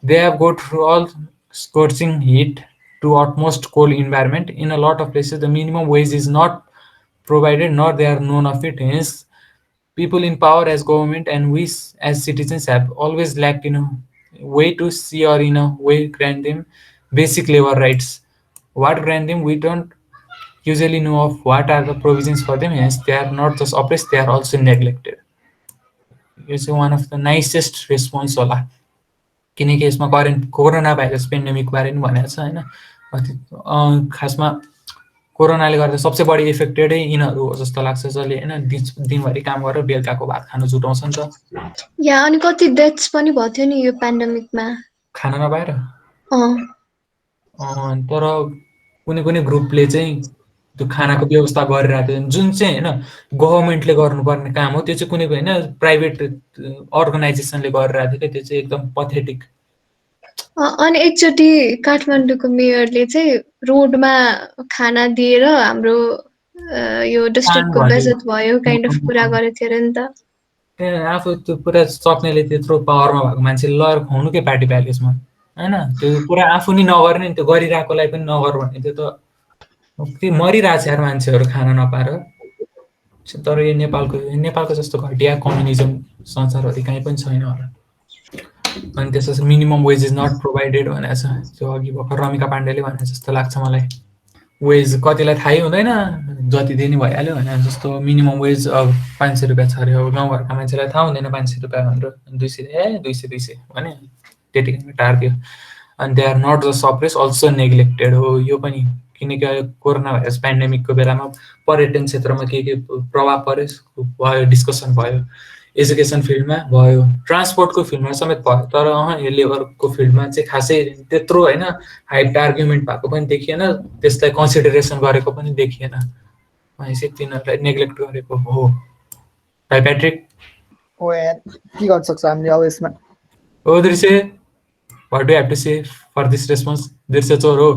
They have go through all scorching heat to utmost cold environment. In a lot of places, the minimum wage is not provided, nor they are known of it. Hence, people in power as government and we as citizens have always lacked in a way to see, or in a way grant them basic labor rights. What grant them, we don't usually know of what are the provisions for them. Hence, they are not just oppressed, they are also neglected. It's one of the nicest response होला, किनकि यसमा corona virus pandemic बारे नि भनेको छ होइन। खासमा कोरोनाले गर्दा सबसे बढी इफेक्टेडै यिनीहरू हो जस्तो लाग्छ, जसले होइन दिनभरि काम गरेर बेलुकाको भात खान जुटाउँछ नि त। या अनि कति डेथ्स पनि भयो थियो नि यो पेन्डेमिकमा, खाना नपाएर। तर कुनै कुनै ग्रुपले चाहिँ त्यो खानाको व्यवस्था गरिरहेको थियो, जुन चाहिँ होइन गभर्मेन्टले गर्नुपर्ने काम हो, त्यो चाहिँ कुनै होइन प्राइभेट अर्गनाइजेसनले गरिरहेको थियो क्या, त्यो चाहिँ एकदम पथेटिक। अनि एकचोटि काठमाडौँको मेयरले चाहिँ रोडमा खाना दिएर हाम्रो यो डिस्ट्रिक्टको बेइज्जत भयो काइन्ड अफ कुरा गरेको थियो नि त। आफू त्यो पुरा सक्नेले त्यत्रो पावरमा भएको मान्छेले लगेर खुवाउनु के पार्टी प्याकेजमा होइन, त्यो पुरा आफू नि नगर्ने, त्यो गरिरहेकोलाई पनि नगर भन्ने, त्यो त मरिरहेछ यार मान्छेहरू खाना नपाएर। तर यो नेपालको जस्तो घटिया कम्युनिजम संसारभरि कहीँ पनि छैन होला। अनि त्यसपछि minimum wage is not provided भनेको छ, त्यो अघि भर्खर रमिका पाण्डेले भने जस्तो लाग्छ मलाई। वेज कतिलाई थाहै हुँदैन, जति दिने भइहाल्यो भने जस्तो मिनिमम वेज अब 500 रुपियाँ छ अरे, अब गाउँघरका मान्छेलाई थाहा हुँदैन 500 रुपियाँ भनेर, 200 भने त्यतिकै टार्दियो। अनि they are not just oppress, also neglected हो यो पनि, किनकि कोरोना भाइरस पेन्डेमिकको बेलामा पर्यटन क्षेत्रमा के प्रभाव पर्यो भयो, डिस्कसन भयो, एजुकेसन फिल्डमा भयो, ट्रान्सपोर्टको फिल्डमा समेत भयो, तर यो लेबरको फिल्डमा चाहिँ खासै त्यत्रो होइन हाइट आर्ग्युमेन्ट भएको पनि देखिएन, त्यसलाई कन्सिडरेसन गरेको पनि देखिएन, भनेपछि तिनीहरूलाई नेग्लेक्ट गरेको हो। भाइ प्याट्रिक के गर्न सक्छ हामीले अब यसमा? ओ Drishya, what do have to say for this response? Drishya चोर हो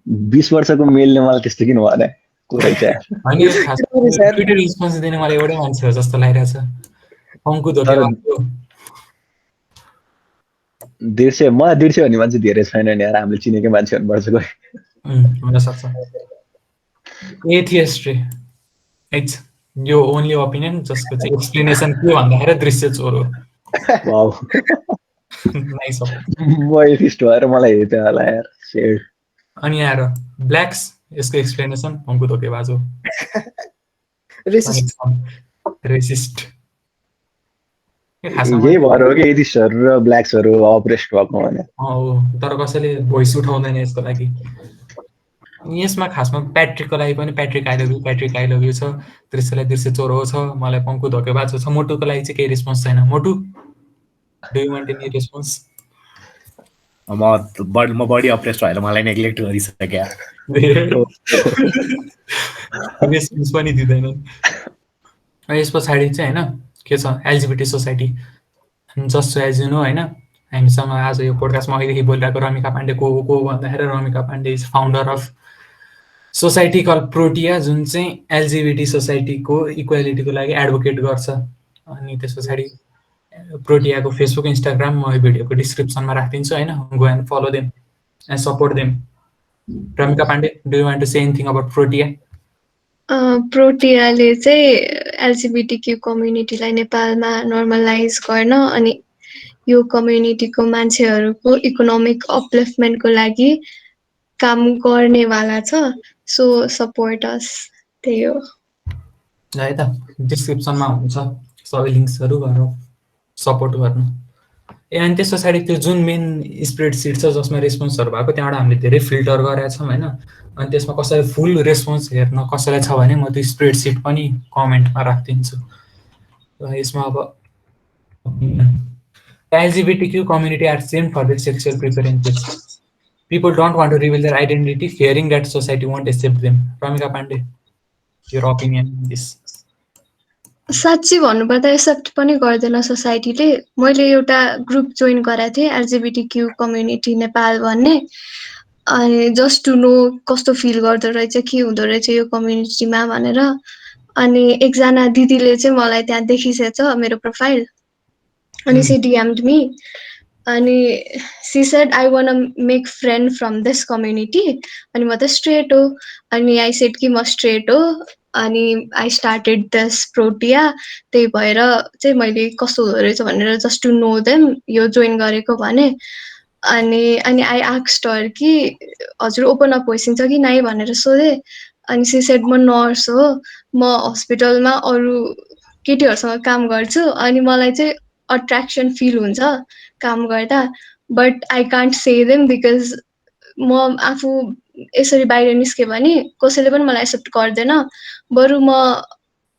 20 वर्षको मेलले मलाई त्यस्तो किन भने ट्विटर रेस्पोन्स दिने मलाई एउटै मान्छे हो जस्तो लागिरहेछ, अङ्कु धोकेबाज। दृश्य भन्ने मान्छे धेरै छैन नि यार, हामीले चिनेकै मान्छे हुनुपर्छ कोही। हुनसक्छ एथियस्ट रे, इट्स यो ओन्ली ओपिनियन जसको चाहिँ एक्सप्लेनेसन के भन्दाखेरि दृश्य चोर हो। वाउ, म एथियस्ट भएर मलाई हेर्दै होला यार। अनि आएर ब्ल्याक्स यसको एक्सप्लेनेसन पङ्कु धोकेबाज हो, रेसिस्ट। रेसिस्ट। खासमा यही भएर हो कि एथिस्टहरू र ब्ल्याक्सहरू अप्रेस्ड भएको भने। हो, तर कसैले भोइस उठाउँदैन यसको लागि। यसमा खासमा प्याट्रिकको लागि पनि प्याट्रिक आई लभ यु छ, दृश्यलाई दृश्य चोरो छ, मलाई पङ्कु धोकेबाज छ। मोटुको लागि चाहिँ केही रेस्पोन्स छैन। मोटु, do you want any response? म बढी अप्रेस्ड भएर मलाई नेग्लेक्ट गरिसक्यो। रेस्पोन्स पनि दिँदैन। यस पछाडि चाहिँ होइन के छ, LGBT society. Just as you know होइन, हामीसँग आज यो पोडकास्टमा अहिलेदेखि बोलिरहेको रमिका पाण्डे को भन्दाखेरि Ramika Pandey is founder of society called Protea, जुन चाहिँ एलजिबिटी सोसाइटीको इक्वालिटीको लागि एडभोकेट गर्छ। अनि त्यस पछाडि प्रोटियाको फेसबुक, इन्स्टाग्राम म भिडियोको डिस्क्रिप्सनमा राखिदिन्छु होइन, go and follow them and support them. Ramika Pandey, do you want to say anything about Protea? प्रोटियाले चाहिँ एलजिबिटिक्यू कम्युनिटीलाई नेपालमा नर्मलाइज गर्न अनि यो कम्युनिटीको मान्छेहरूको इकोनोमिक अपलिफ्टमेन्टको लागि काम गर्नेवाला छ। सो सपोर्ट अस, त्यही हो। है त, डिस्क्रिप्सनमा हुन्छ सबै लिङ्क्सहरू, गरेर सपोर्ट गर्नु। अनि त्यस पछाडि त्यो जुन मेन स्प्रेडसिट छ जसमा रेस्पोन्सहरू भएको, त्यहाँबाट हामीले धेरै फिल्टर गरेका छौँ होइन। अनि त्यसमा कसैलाई फुल रेस्पोन्स हेर्न कसैलाई छ भने म त्यो स्प्रेडसिट पनि कमेन्टमा राखिदिन्छु। यसमा अब LGBTQ community are same for their sexual preferences, people don't want to reveal their identity fearing that society won't accept them. Ramika Pandey, your opinion in this? साँच्ची भन्नुपर्दा एक्सेप्ट पनि गर्दैन सोसाइटीले। मैले एउटा ग्रुप जोइन गरेको थिएँ एलजिबिटिक्यू कम्युनिटी नेपाल भन्ने, अनि जस्ट टु नो कस्तो फिल गर्दो रहेछ, के हुँदो रहेछ यो कम्युनिटीमा भनेर। अनि एकजना दिदीले चाहिँ मलाई त्यहाँ देखिसकेछ मेरो प्रोफाइल, अनि सी डिएमड मी अनि she said I want make friend from this community. अनि म त स्ट्रेट हो, अनि आई सेड कि म स्ट्रेट हो, अनि आई स्टार्टेड दिस प्रोटिया। त्यही भएर चाहिँ मैले कस्तो हुँदो रहेछ भनेर जस्ट टु नो देम यो जोइन गरेको भने। अनि आई आस्क्ड हर कि हजुर ओपन अप भइसक्छ कि नाइ भनेर सोधेँ। अनि सी सेड म नर्स हो, म हस्पिटलमा अरू केटीहरूसँग काम गर्छु, अनि मलाई चाहिँ अट्र्याक्सन फिल हुन्छ काम गर्दा, but I can't say them because म आफू यसरी बाहिर निस्केँ भने कसैले पनि मलाई एक्सेप्ट गर्दैन। बरु म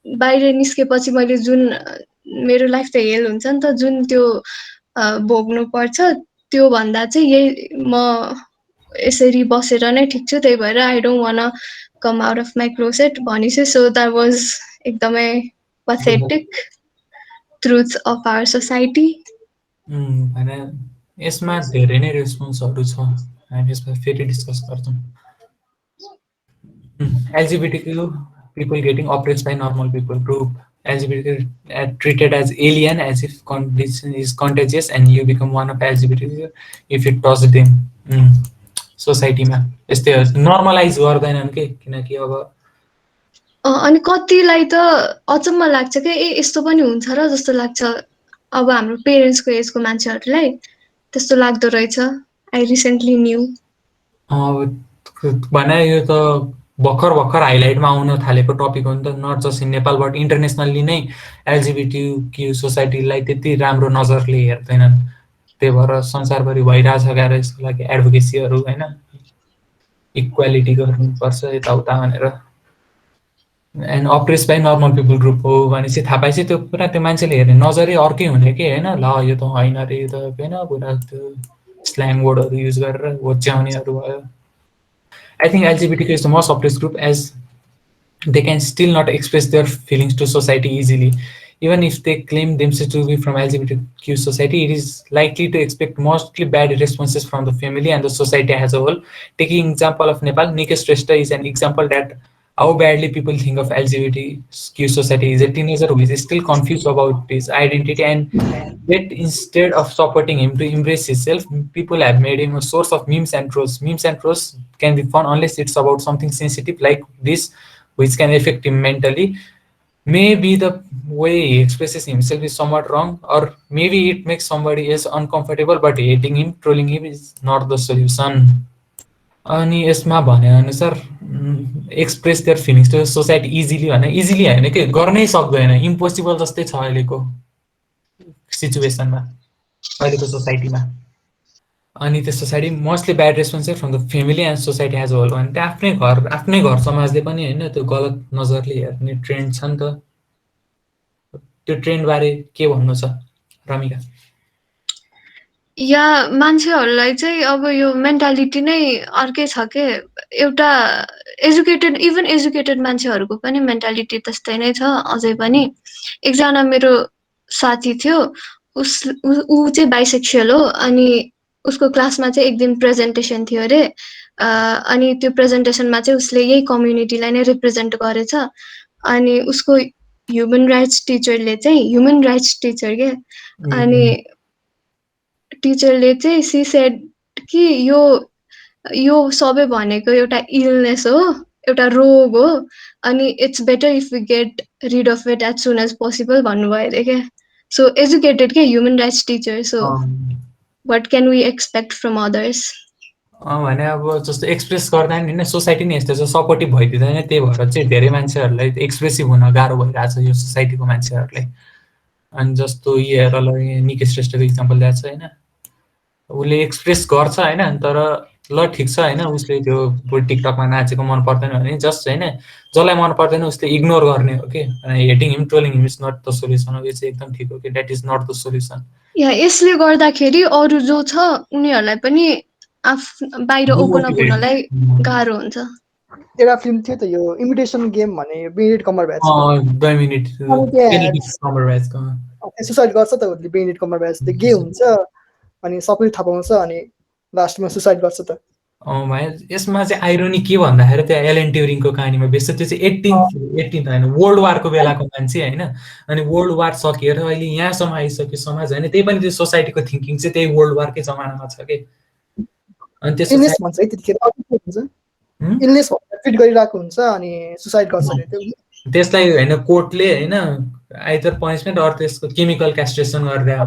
बाहिर निस्केपछि मैले जुन मेरो लाइफ त हेल हुन्छ नि त, जुन त्यो भोग्नु पर्छ त्यो भन्दा चाहिँ यही म यसरी बसेर नै ठिक छु। त्यही भएर I don't want come out of my closet भनेपछि। सो द्याट वाज एकदमै pathetic truth of our society. भने यसमा धेरै नै रेस्पोन्सहरू छ, हामी यसमा फेरि डिस्कस गर्छौँ। LGBTQ people getting oppressed by normal people group, LGBT treated as alien, as if condition is contagious and you become one of LGBT if it touch them. सोसाइटीमा यस्तै नर्मलाइज गर्दैनन् के, किनकि अब अनि कतिलाई त अचम्म लाग्छ के, ए यस्तो पनि हुन्छ र जस्तो लाग्छ। अब हाम्रो पेरेन्ट्सको एजको मान्छेहरूलाई त्यस्तो लाग्दो रहेछ। आई रिसेन्टली न्यू भने यो त भर्खर हाइलाइटमा आउन थालेको टपिक हो नि त, not just in Nepal but internationally नै एलजिबिटिक्यू सोसाइटीलाई त्यति राम्रो नजरले हेर्दैनन्। त्यही भएर संसारभरि भइरहेछ गएर यसको लागि एडभोकेसीहरू होइन, इक्वालिटी गर्नुपर्छ यताउता भनेर। And oppress by normal people group हो भनेपछि थाहा पाएपछि त्यो पुरा त्यो मान्छेले हेर्ने नजरै अर्कै हुने कि होइन, ल यो त होइन अरे, यो त होइन, पुरा त्यो स्ल्याङ वर्डहरू युज गरेर होच्याउनेहरू भयो। I think LGBTQ is the most oppressed group as they can still not express their feelings to society easily. Even if they claim themselves to be from LGBTQ society, it is likely to expect mostly bad responses from the family and the society as a whole. Taking example of Nepal, Niket Shrestha is an example that how badly people think of LGBTQ society. Is a teenager who is still confused about his identity, and yet instead of supporting him to embrace himself, people have made him a source of memes and trolls. Memes and trolls can be fun unless it's about something sensitive like this, which can affect him mentally. Maybe the way he expresses himself is somewhat wrong, or maybe it makes somebody else uncomfortable, but hating him, trolling him is not the solution. अनि यसमा भने अनुसार express their feelings to society easily होइन, easily होइन कि गर्नै सक्दैन, impossible जस्तै छ अहिलेको सिचुएसनमा, अहिलेको सोसाइटीमा। अनि त्यो सोसाइटी मोस्टली ब्याड रेस्पोन्स चाहिँ from the family and society as whole भने त्यो आफ्नै घर समाजले पनि होइन त्यो गलत नजरले हेर्ने ट्रेन्ड छ नि त। त्यो ट्रेन्डबारे के भन्नु छ रमिका? या मान्छेहरूलाई चाहिँ अब यो मेन्टालिटी नै अर्कै छ के, एउटा इभन एजुकेटेड मान्छेहरूको पनि मेन्टालिटी त्यस्तै नै छ अझै पनि। एकजना मेरो साथी थियो, ऊ चाहिँ बाइसेक्सुअल हो, अनि उसको क्लासमा चाहिँ एक दिन प्रेजेन्टेसन थियो अरे, अनि त्यो प्रेजेन्टेसनमा चाहिँ उसले यही कम्युनिटीलाई नै रिप्रेजेन्ट गरेछ। अनि उसको ह्युमन राइट्स टिचरले चाहिँ के, अनि टिचरले चाहिँ सी सेड कि यो सबै भनेको एउटा इलनेस हो, एउटा रोग हो, अनि it's better if we get rid of it as soon as possible भन्नुभयो अरे क्या। सो एजुकेटेड के human rights teacher, so what can we expect from others? भने अब जस्तो एक्सप्रेस गर्दा नि होइन सोसाइटी नै यस्तो छ, सपोर्टिभ भइदिँदैन, त्यही भएर चाहिँ धेरै मान्छेहरूलाई एक्सप्रेसिभ हुन गाह्रो भइरहेको छ यो सोसाइटीको मान्छेहरूलाई। अनि जस्तो हेर निकै श्रेष्ठको इक्जाम्पल ल्याएको छ होइन, उसले एक्सप्रेस गर्छ होइन, तर ल ठिक छ होइन, उसले त्यो टिकटकमा नाचेको मन पर्दैन भने जस्ट होइन, जसलाई मन पर्दैन उसले इग्नोर गर्ने हो कि, hating him trolling him is not the solution. यो चाहिँ एकदम ठिक हो कि that is not the solution. यसले गर्दाखेरि अरू जो छ उनीहरूलाई पनि बाहिर ओपन अप हुनलाई गाह्रो हुन्छ। एउटा फिल्म थियो त यो इमिटेसन गेम भने, बेनेडिक्ट कम्बरब्याच। 2 मिनेट सुसाइड गर्छ त उसले, बेनेडिक्ट कम्बरब्याच। त्यो गे हुन्छ अनि सबैले थाहा पाउँछ अनि लास्टमा सुसाइड गर्छ त। भाइ यसमा चाहिँ आइरोनी के भन्दाखेरि त्यो एलन ट्युरिङको कहानीमा बेस छ। त्यो चाहिँ 18th होइन, वर्ल्ड वारको बेलाको मान्छे होइन, अनि वर्ल्ड वार सकिएर अहिले यहाँसम्म आइसक्यो समाज होइन, त्यही पनि त्यो सोसाइटीको थिङ्किङ चाहिँ त्यही वर्ल्ड वारकै जमानामा छ कि। अनि त्यसो इलनेस भन्छ है त्यतिखेर, इलनेस ट्रिट गरिरहेको हुन्छ अनि सुसाइड गर्छ अरे त्यो। त्यसलाई होइन कोर्टले होइन आइदर पनिसमेन्ट अरू त्यसको केमिकल क्यास्ट्रेसन गरिदियो,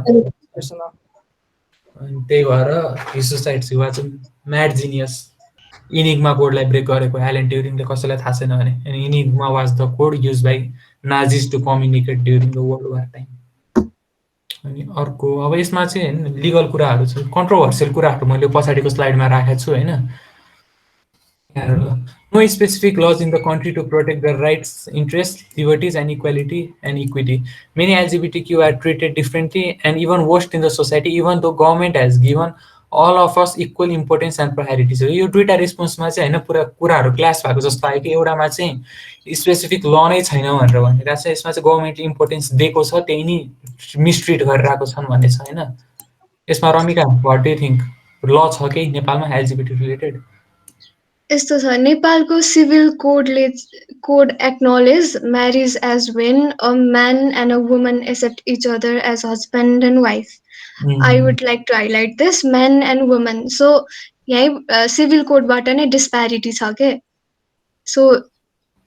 अनि त्यही भएर suicide was mad genius. Enigma कोडलाई ब्रेक गरेको एलन ट्युरिङले कसैलाई थाहा छैन भने, अनि Enigma was the code use by Nazis to communicate during the world war time. अनि अर्को अब यसमा चाहिँ होइन लिगल कुराहरू छ, कन्ट्रोभर्सियल कुराहरू मैले पछाडिको स्लाइडमा राखेको छु होइन। No specific laws in the country to protect their rights, interests, liberties, and equality and equity. Many LGBTQ are treated differently and even worse in the society, even though government has given all of us equal importance and priorities. यो दुईटा रेस्पोन्समा चाहिँ होइन पुरा कुराहरू class भएको जस्तो आयो कि, एउटामा चाहिँ स्पेसिफिक ल नै छैन भनेर भनिरहेको छ, यसमा चाहिँ गभर्मेन्टले इम्पोर्टेन्स दिएको छ, त्यही नै मिसट्रिट गरिरहेको छन् भन्ने छ होइन। यसमा Ramika what do you think, ल छ कि नेपालमा एलजिबिटी रिलेटेड? यस्तो छ, नेपालको civil code acknowledge marriage as when a man and a woman accept each other as husband and wife. I would like to highlight this, men and women. So यहीँ civil कोडबाट नै disparity छ के, so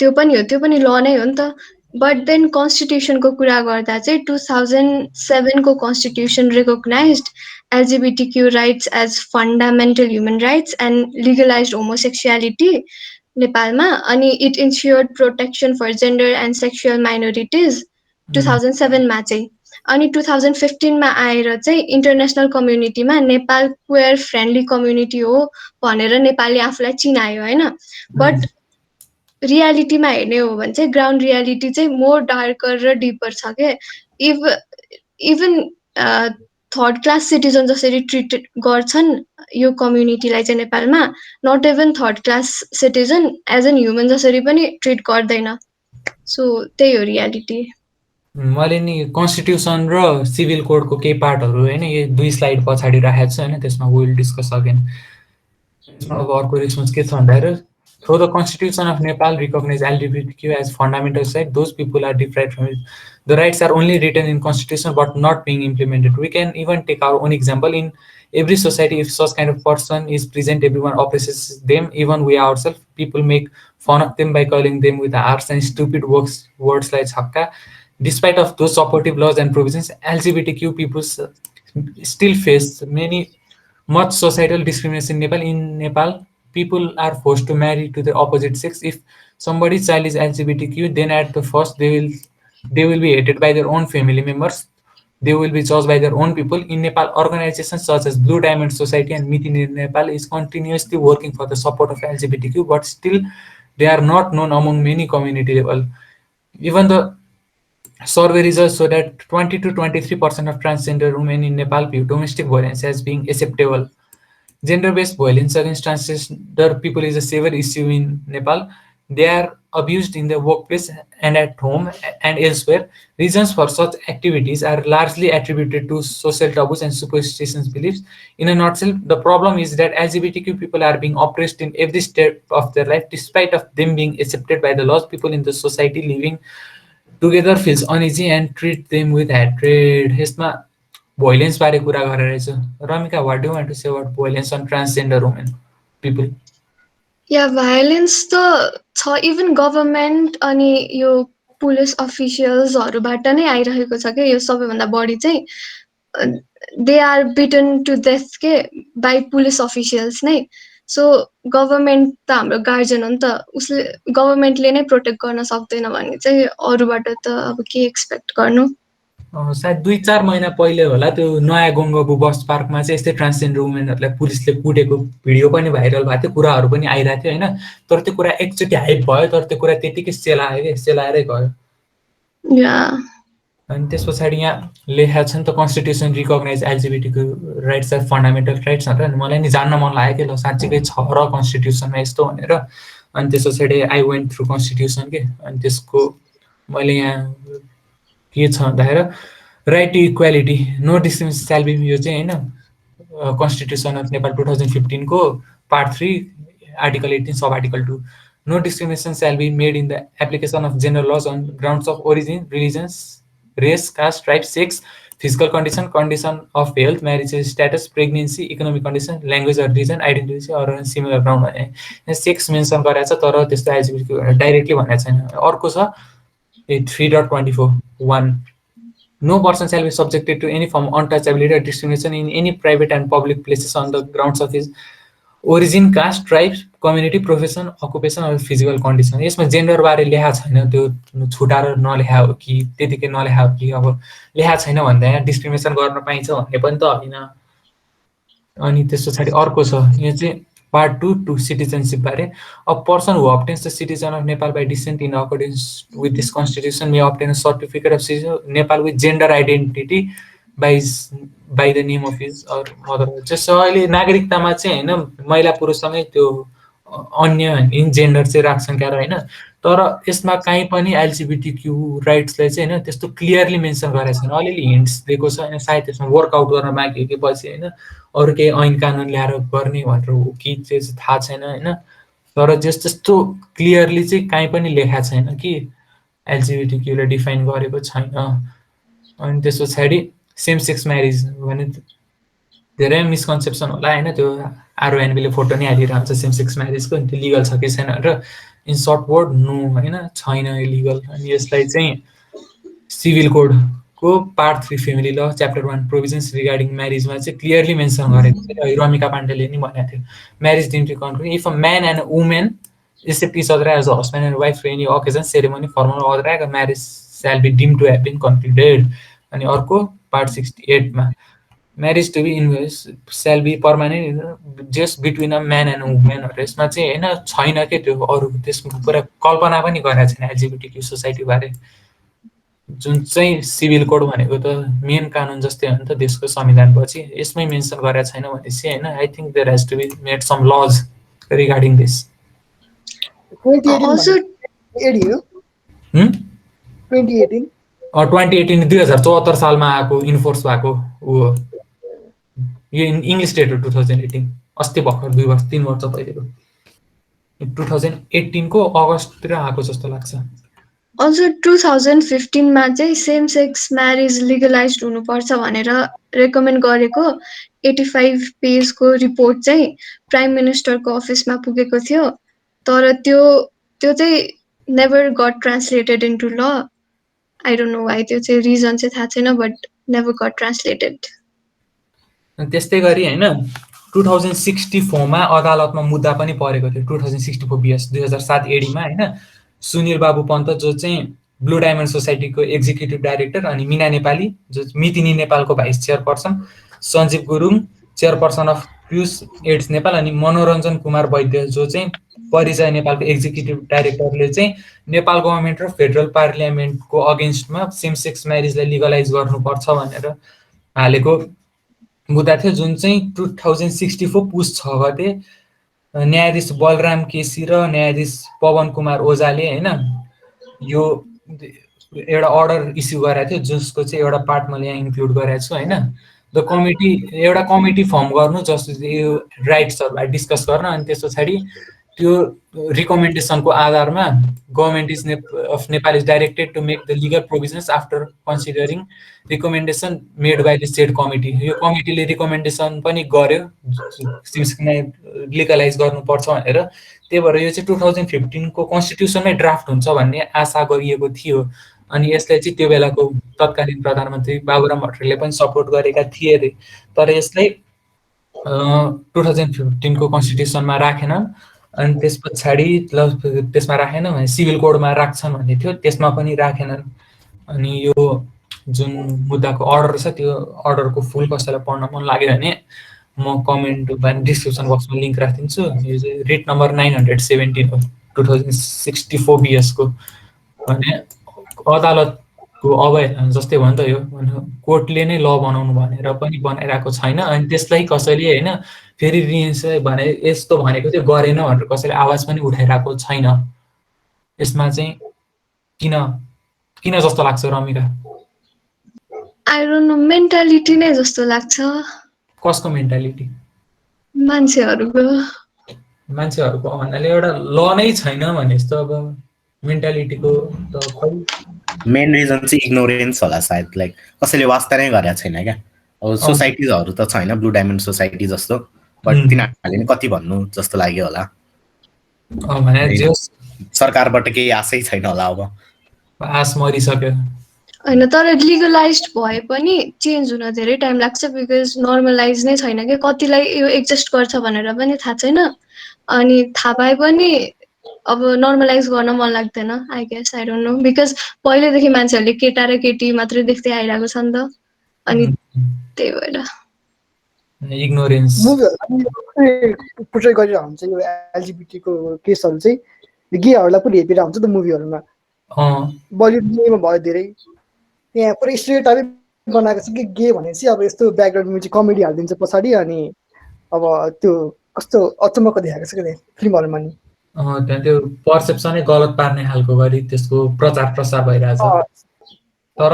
त्यो पनि हो, त्यो पनि ल नै हो नि त। बट देन कन्स्टिट्युसनको कुरा गर्दा चाहिँ 2007 को constitution recognized LGBTQ rights as fundamental human rights and legalized homosexuality नेपालमा, अनि it ensured protection for gender and sexual minorities 2007 मा चाहिँ। अनि 2015 मा आएर चाहिँ इन्टरनेसनल कम्युनिटीमा नेपाल क्वेयर फ्रेन्डली कम्युनिटी हो भनेर नेपालले आफूलाई चिनायो होइन। बट रियालिटीमा हेर्ने हो भने चाहिँ ग्राउन्ड रियालिटी चाहिँ मोर डार्कर र डिपर छ के। इभन थर्ड क्लास सिटिजन जसरी ट्रिट गर्छन् यो कम्युनिटीलाई चाहिँ नेपालमा, not even third class citizen as an human जसरी पनि ट्रिट गर्दैन। सो त्यही हो रियालिटी। मैले नि कन्स्टिट्युसन र सिभिल कोडको केही पार्टहरू होइन यो 2 स्लाइड पछाडि राखेको छु होइन, त्यसमा विल डिस्कस अगेन। अब अर्को रेस्पोन्स के छ भन्दाखेरि, through the constitution of Nepal recognize LGBTQ as fundamental right, those people are deprived from it. The rights are only written in constitution but not being implemented. We can even take our own example. In every society, if such kind of person is present, everyone oppresses them, even we ourselves. People make fun of them by calling them with harsh and stupid words like chhakka. Despite of those supportive laws and provisions, LGBTQ people still face much societal discrimination in Nepal. people are forced to marry to the opposite sex. If somebody's child is LGBTQ, then at the first they will be hated by their own family members. They will be judged by their own people. In Nepal, organizations such as Blue Diamond Society and Meet in Nepal is continuously working for the support of LGBTQ, but still they are not known among many community level. Even the survey results show that 20 to 23% of transgender women in Nepal view domestic violence as being acceptable. Gender-based violence against transgender people is a severe issue in Nepal. They are abused in the workplace and at home and elsewhere. Reasons for such activities are largely attributed to social taboos and superstitions beliefs. In a nutshell, the problem is that LGBTQ people are being oppressed in every step of their life, despite of them being accepted by the laws. People in the society living together feels uneasy and treat them with hatred. यसमा violence बारे कुरा गरेर रहेछ. Ramika, what do you want to say about violence on transgender women people? Yeah violence त छ, even government अनि यो police अफिसियल्सहरूबाट नै आइरहेको छ कि यो सबैभन्दा बढी चाहिँ they are beaten to death के बाई पुलिस अफिसियल्स नै. सो गभर्मेन्ट त हाम्रो गार्जियन हो नि त, उसले गभर्मेन्टले नै प्रोटेक्ट गर्न सक्दैन भने चाहिँ अरूबाट त अब के एक्सपेक्ट गर्नु. सायद 2-4 महिना पहिले होला त्यो नयाँ गङ्गबु बस पार्कमा चाहिँ यस्तै ट्रान्सजेन्डर वुमेनहरूलाई पुलिसले कुटेको भिडियो पनि भाइरल भएको थियो, कुराहरू पनि आइरहेको थियो होइन. तर त्यो कुरा एकचोटि हाइप भयो, तर त्यो कुरा त्यतिकै सेलायो कि सेलाएरै गयो. अनि त्यस पछाडि यहाँ लेखा छ नि त, कन्स्टिट्युसन रिकगनाइज एलजिबिटीको राइट्स आर फन्डामेन्टल राइट्स भनेर. अनि मलाई नि जान्न मन लाग्यो कि ल साँच्चीकै छ र कन्स्टिट्युसनमा यस्तो भनेर. अनि त्यस पछाडि आई वेन्ट थ्रु कन्स्टिट्युसन के. अनि त्यसको मैले यहाँ के छ भन्दाखेरि right to equality no discrimination shall be, यो चाहिँ होइन कन्स्टिट्युसन अफ नेपाल 2015 को part 3 article 18 sub article 2. No discrimination shall be made in the application of general laws on grounds of origin, religions, race, caste, tribe, sex, physical condition, condition of health, marriage status, pregnancy, economic condition, language or region, identity or similar ground भने sex mention गरेको छ, तर त्यस्तो LGBT directly भनेको छैन. अर्को छ 3.24.1 no person shall be subjected to any form of untouchability or discrimination in any private and public places on the grounds of his origin, caste, tribe, community, profession, occupation or physical condition. यसमा gender बारे लेखा छैन, त्यो छुटाएर नलेखा हो कि त्यतिकै नलेखा हो कि अब लेखा छैन भन्दा डिस्क्रिमिनेसन गर्न पाइन्छ भन्ने पनि त होइन. अनि त्यस पछाडि अर्को छ यो चाहिँ Part 2 to citizenship बारे. A person who obtains the citizen of Nepal by descent in accordance with this constitution may obtain a certificate of citizen of Nepal with gender identity by the name of his or mother. जस्तो अहिले नागरिकतामा चाहिँ होइन महिला पुरुषसँगै त्यो अन्य in gender चाहिँ राख्छन् क्या होइन. तर यसमा काहीँ पनि एलजिबिटीक्यू राइट्सलाई चाहिँ होइन त्यस्तो क्लियरली मेन्सन गरेको छैन. अलिअलि हिन्ट्स दिएको छ होइन, सायद त्यसमा वर्कआउट गर्न बाँकी कि पछि होइन अरू केही ऐन कानुन ल्याएर गर्ने भनेर हो कि चाहिँ थाहा छैन होइन. तर त्यस्तो क्लियरली चाहिँ काहीँ पनि लेखा छैन कि एलजिबिटीक्यूले डिफाइन गरेको छैन. अनि त्यस पछाडि सेम सेक्स म्यारिज भने धेरै मिसकन्सेप्सन होला होइन. त्यो आरओएनबीले फोटो नै हालिरहन्छ सेम सेक्स म्यारिजको, त्यो लिगल छ कि छैन भनेर. इन सर्ट वर्ड नो होइन, छैन इलिगल. अनि यसलाई चाहिँ सिभिल कोडको पार्ट 3 फेमिली ल च्याप्टर 1 प्रोभिजन्स रिगार्डिङ म्यारिजमा चाहिँ क्लियरली मेन्सन गरेको थियो. रमिका पाण्डेले नि भनेको थियो marriage deemed to conclude if a man and a woman accept each other as a husband and wife for any occasion, ceremony, formal other as a marriage shall be deemed to have been concluded. अनि अर्को part 68 मा marriage to be invest shall be permanent just between a man and women. यसमा चाहिँ होइन छैन कि त्यो अरू त्यसको पुरा कल्पना पनि गरेको छैन एलजिबिटीक्यू सोसाइटी बारे. जुन चाहिँ सिभिल कोड भनेको त मेन कानुन जस्तै हो नि त देशको संविधानपछि, यसमै मेन्सन गरेको छैन भनेपछि होइन I think there has to be made some laws regarding this. 2018 सालमा आएको इन्फोर्स भएको हो यो इङ्ग्लिस डेट हो 2018, अस्ति भर्खर 2-3 वर्ष पहिलेको 2018 को अगस्ततिर आएको जस्तो लाग्छ. अझ 2015 मा चाहिँ सेम सेक्स म्यारिज लिगलाइज हुनुपर्छ भनेर रेकमेन्ड गरेको 85 पेजको रिपोर्ट चाहिँ प्राइम मिनिस्टरको अफिसमा पुगेको थियो. तर त्यो चाहिँ नेभर गट ट्रान्सलेटेड इन्टु ल. आई डोन्ट नो वाइ, त्यो चाहिँ रिजन चाहिँ थाहा छैन, बट नेभर गट ट्रान्सलेटेड. त्यस्तै गरी होइन 2064 मा अदालतमा मुद्दा पनि परेको थियो 2064 BS 2007 एडीमा हैन सुनिल बाबु पन्त जो चाहिँ ब्लू डायमन्ड सोसाइटीको एक्जिक्युटिभ डाइरेक्टर अनि मीना नेपाली जो मितिनी नेपालको vice chairperson Sanjeev Gurung chairperson of cruise AIDS Nepal अनि मनोरञ्जन कुमार वैद्य जो चाहिँ परिचय नेपालको एक्जिक्युटिभ डाइरेक्टरले चाहिँ नेपाल गभर्नमेन्ट र फेडरल पार्लियामेन्टको अगेन्स्टमा सेम सेक्स म्यारेजलाई लिगलाइज गर्नुपर्छ भनेर हालेको मुद्दा थियो जुन चाहिँ 2064 पुस 6 गते न्यायाधीश बलराम केसी र न्यायाधीश पवन कुमार ओझाले हैन यो एउटा अर्डर इस्यु गरेको थियो जसको चाहिँ एउटा पार्ट मैले यहाँ इन्क्लुड गरेको छु हैन द कमिटी एउटा कमिटी फर्म गर्नु जसले यो राइट्सहरुलाई डिस्कस गर्न अनि त्यस पछाडी त्यो रिकमेन्डेसनको आधारमा government is of Nepal is directed to make the legal provisions after considering recommendation made by the said committee यो कमिटीले रिकमेन्डेसन पनि गर्यो लिगलाइज गर्नुपर्छ भनेर त्यही भएर यो चाहिँ 2015 को कन्स्टिट्युसनमै ड्राफ्ट हुन्छ भन्ने आशा गरिएको थियो अनि यसलाई चाहिँ त्यो बेलाको तत्कालीन प्रधानमन्त्री बाबुराम भट्टराईले पनि सपोर्ट गरेका थिए रे तर यसलाई 2015 को कन्स्टिट्युसनमा राखेन अनि त्यस पछाडी त्यसमा राखेन भने सिभिल कोडमा राख्छन् भन्ने थियो त्यसमा पनि राखेनन् अनि यो जुन मुद्दाको अर्डर छ त्यो अर्डरको फुल कसैलाई पढ्न मन लाग्यो भने म कमेन्ट वा डिस्क्रिप्सन बक्समा लिंक राखिदिन्छु यो चाहिँ रिट नम्बर 917 हो 2064 BS को भने अदालतको अवहेलना जस्तै हो नि त यो कोर्टले नै ल बनाउनु भनेर पनि बनाइराको छैन अनि त्यसलाई कसैले हैन फेरि रिन्स भने यस्तो भनेको थियो गरेन भनेर कसैले आवाज पनि उठाइराको छैन यसमा चाहिँ किन जस्तो लाग्छ Ramika I don't no mentality नै जस्तो लाग्छ कसको मेन्टालिटी मान्छेहरुको भन्नाले एउटा ल नै छैन भने जस्तो अब मेन्टालिटीको त खै मेन रिजन चाहिँ इग्नोरेन्स होला सायद लाइक कसैले वास्ता नै गरेको छैन क्या अब सोसाइटिजहरु त छैन ब्लू डायमन्ड सोसाइटी जस्तो बट तिनीहरुले नि कति भन्नु जस्तो लाग्यो होला भने जे सरकारबाट केही आशै छैन होला अब आश मरिसक्यो हैन तर लिगलाइज्ड भए पनि चेन्ज हुन धेरै टाइम लाग्छ बिकज नर्मलाइज नै छैन के कतिलाई यो एक्जिस्ट गर्छ भनेर पनि थाहा छैन अनि थाहा पाए पनि अब नर्मलाइज गर्न मन लाग्दैन I guess I don't know because पहिलेदेखि मान्छेहरूले केटा र केटी मात्रै देख्दै आइरहेको छ नि त अनि त्यही भएर इग्नोरेन्स मुभीहरुमा पोर्ट्रे गरिरहेको हुन्छ यो एलजीबीटी को केसहरु चाहिँ गेहरुलाई पनि हेपिरहेको हुन्छ त मुभीहरुमा बलिउडमा भयो धेरै त्यहाँ पुरै स्टेरियोटाइप बनाएको छ कि गे भनेपछि अब यस्तो ब्याकग्राउन्ड म्युजिक कमेडी हालिदिन्छ पछाडि अनि अब त्यो कस्तो अचम्मको देखाएको छ कि फिल्महरुमा नि त्यहाँ त्यो पर्सेप्सनै गलत पार्ने खालको गरी त्यसको प्रचार प्रसार भइरहेछ तर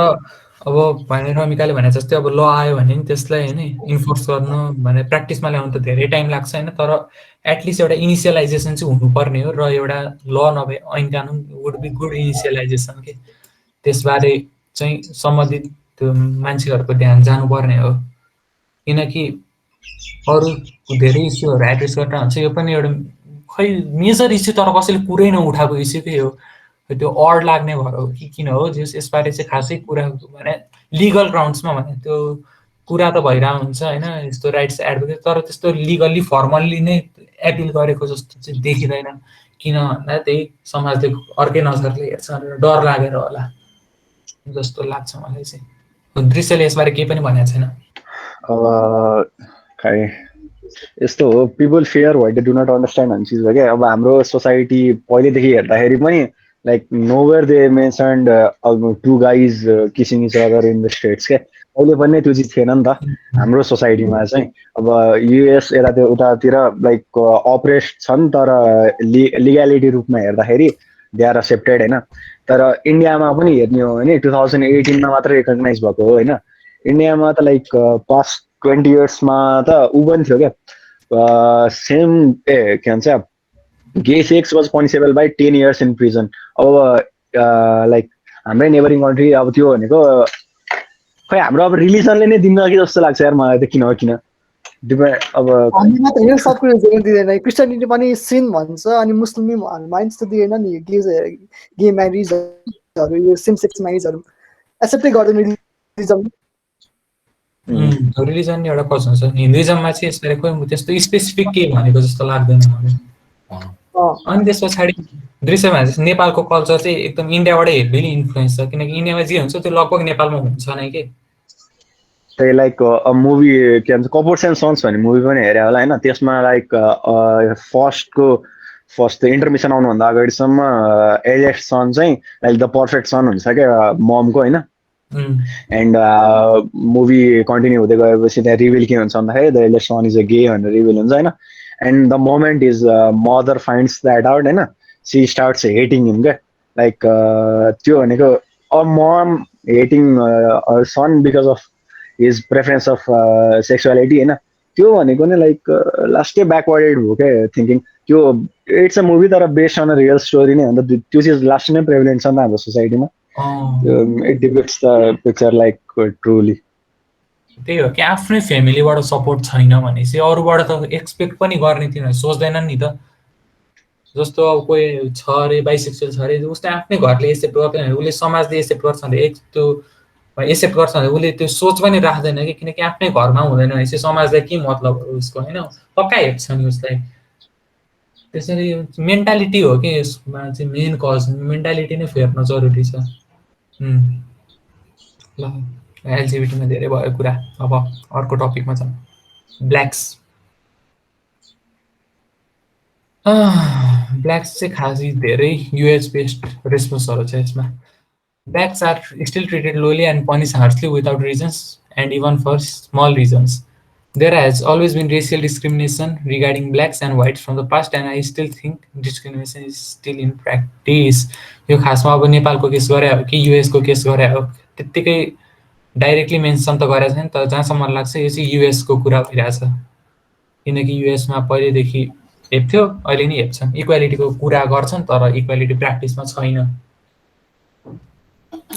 अब भने रमिकाले भने जस्तै अब ल आयो भने नि त्यसलाई हैन इन्फोर्स गर्न भने प्र्याक्टिसमा ल्याउन त धेरै टाइम लाग्छ हैन तर एटलिस्ट एउटा इनिशियलाइजेसन चाहिँ हुनुपर्ने हो र एउटा ल नभए ऐन कानुन वुड बी गुड इनिशियलाइजेसन के त्यसबारे चाहिँ सम्बन्धित त्यो मान्छेहरुको ध्यान जानुपर्ने हो किनकि अरु धेरै इस्युहरु एड्रेस गर्न हुन्छ यो पनि एउटा खै मेजर इस्यु तर कसैले कुरै नउठाएको इस्यु के हो त्यो अड लाग्ने भएर हो कि किन हो जस यसबारे चाहिँ खासै कुरा भने लिगल ग्राउन्ड्समा भने त्यो कुरा त भइरहेको हुन्छ हैन यस्तो राइट्स एडभोकेट तर त्यस्तो लिगली फर्मल्ली नै एपिल गरेको जस्तो चाहिँ देखिदैन किन भन्दा त्यही समाजले अर्कै नजरले हेर्छ भनेर डर लागेर होला जस्तो लाग्छ मलाई चाहिँ दृश्यले यसबारे केही पनि भनेको छैन खै यस्तो हो people fear what they do not understand भन्ने चिज हो क्या अब हाम्रो सोसाइटी पहिलेदेखि हेर्दाखेरि पनि like nowhere they mentioned two guys kissing each other in the States क्या अहिले पनि त्यो चिज थिएन नि त हाम्रो सोसाइटीमा चाहिँ अब युएस उतातिर लाइक अपरेट छन् तर लिग्यालिटी रूपमा हेर्दाखेरि दे आर एक्सेप्टेड हैन तर इन्डियामा पनि हेर्ने हो भने 2018 मा मात्र रिकग्नाइज भएको हो हैन इन्डियामा त लाइक पास्ट 20 इयर्समा त उ पनि थियो क्या सेम के भन्छ gay sex was punishable by 10 years in prison अब लाइक हाम्रै नेबरिङ कन्ट्री अब त्यो भनेको खै हाम्रो अब रिलिजनले नै दिन्न कि जस्तो लाग्छ यार मलाई त किन अब हामीमा त यो सब कुरा दिँदैन क्रिस्चियनिटी पनि सिन भन्छ अनि मुस्लिमहरुमा त्यस्तो दिएन नि गे म्यारिजहरु यो सेम सेक्स म्यारिजहरु एक्सेप्टै गर्दैन रिलिजन रिलिजन एउटा कल्चर छ हिन्दुइजममा चाहिँ यसरी खोइ त्यस्तो स्पेसिफिक के भनेको जस्तो लाग्दैन मलाई अनि त्यस पछाडि दृश्यमा चाहिँ नेपालको कल्चर चाहिँ एकदम इन्डियाबाटै हेभिली इन्फ्लुएन्स छ किनकि इन्डियामा जे हुन्छ त्यो लगभग नेपालमा हुन्छ नै के त्यही लाइक मुभी के भन्छ कपुर्स एन्ड सन्स भन्ने मुभी पनि हेरे होला होइन त्यसमा लाइक फर्स्ट इन्टरमिसन आउनुभन्दा अगाडिसम्म एजेस्ट सन चाहिँ लाइक द पर्फेक्ट सन हुन्छ क्या ममको होइन एन्ड मुभी कन्टिन्यू हुँदै गएपछि त्यहाँ रिभिल के हुन्छ भन्दाखेरि the eldest son is a gay भनेर रिभिल हुन्छ होइन and the moment is mother finds that out होइन सी स्टार्ट्स हेटिङ हिम क्या लाइक त्यो भनेको a mom hating son because of his preference of sexuality होइन त्यो भनेको नै लाइक लास्टै ब्याकवर्डेड भयो क्या थिङ्किङ त्यो इट्स अ मुभी तर based on a real story नै अन्त त्यो चिज लास्ट नै प्रेभलेन्ट छ नि त हाम्रो सोसाइटीमा it depicts the picture like truly त्यही हो कि आफ्नै फ्यामिलीबाट सपोर्ट छैन भने चाहिँ अरूबाट त एक्सपेक्ट पनि गर्ने तिनीहरू सोच्दैनन् नि त जस्तो अब कोही छ अरे बाइसेक्सुअल छ अरे उसले आफ्नै घरले एक्सेप्ट गर्दैन उसले समाजले एक्सेप्ट गर्छ भने त्यो एक्सेप्ट गर्छ भने उसले त्यो सोच पनि राख्दैन कि किनकि आफ्नै घरमा हुँदैन भनेपछि समाजलाई के मतलब हो उसको होइन पक्का हेप्छ नि उसलाई त्यसरी मेन्टालिटी हो कि यसमा चाहिँ मेन कज मेन्टालिटी नै फेर्न जरुरी छ ल एलजिबिटीमा धेरै भयो कुरा अब अर्को टपिकमा छ ब्ल्याक्स ब्ल्याक्स चाहिँ खासै धेरै युएस बेस्ड रेस्पोन्सहरू छ यसमा Blacks are still treated lowly and punished harshly without reasons and even for small reasons. There has always been racial discrimination regarding blacks and whites from the past and I still think discrimination is still in practice. यो खासमा अब नेपालको case गरे हो कि युएसको case गरे हो त्यतिकै डाइरेक्टली मेन्सन त गरेको छैन तर जहाँसम्म लाग्छ यो चाहिँ युएसको कुरा भइरहेछ किनकि युएसमा पहिलेदेखि हेप्थ्यो अहिले नि हेप्छन् इक्वालिटीको कुरा गर्छन् तर इक्वालिटी प्र्याक्टिसमा छैन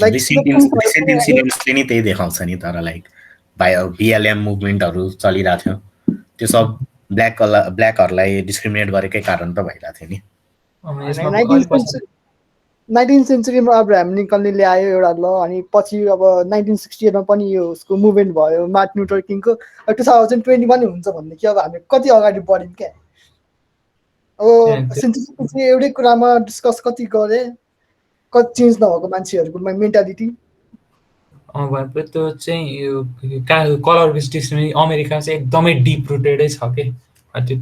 रिसेन्ट इन्सिडेन्ट्सले नि त्यही देखाउँछ नि तर लाइक बिएलएम मुभमेन्टहरू चलिरहेको थियो त्यो सब ब्ल्याकहरूलाई डिस्क्रिमिनेट गरेकै कारण त भइरहेको थियो नि 19th सेन्चुरीमा अब्राहम लिङ्कनले ल्यायो एउटा ल अनि पछि अब 1968 मा पनि यो उसको मुभमेन्ट भयो मार्टिन लुथर किङको 2021 हुन्छ भन्ने कि अब हामी कति अगाडि बढ्यौँ क्या अब सेन्चुरीपछि एउटै कुरामा डिस्कस कति गरे कति चेन्ज नभएको मान्छेहरूको मेन्टालिटी भनेपछि त्यो चाहिँ यो कलर बेस्ड डिस्क्रिमिनेसन अमेरिका चाहिँ एकदमै डिप रुटेडै छ कि त्यो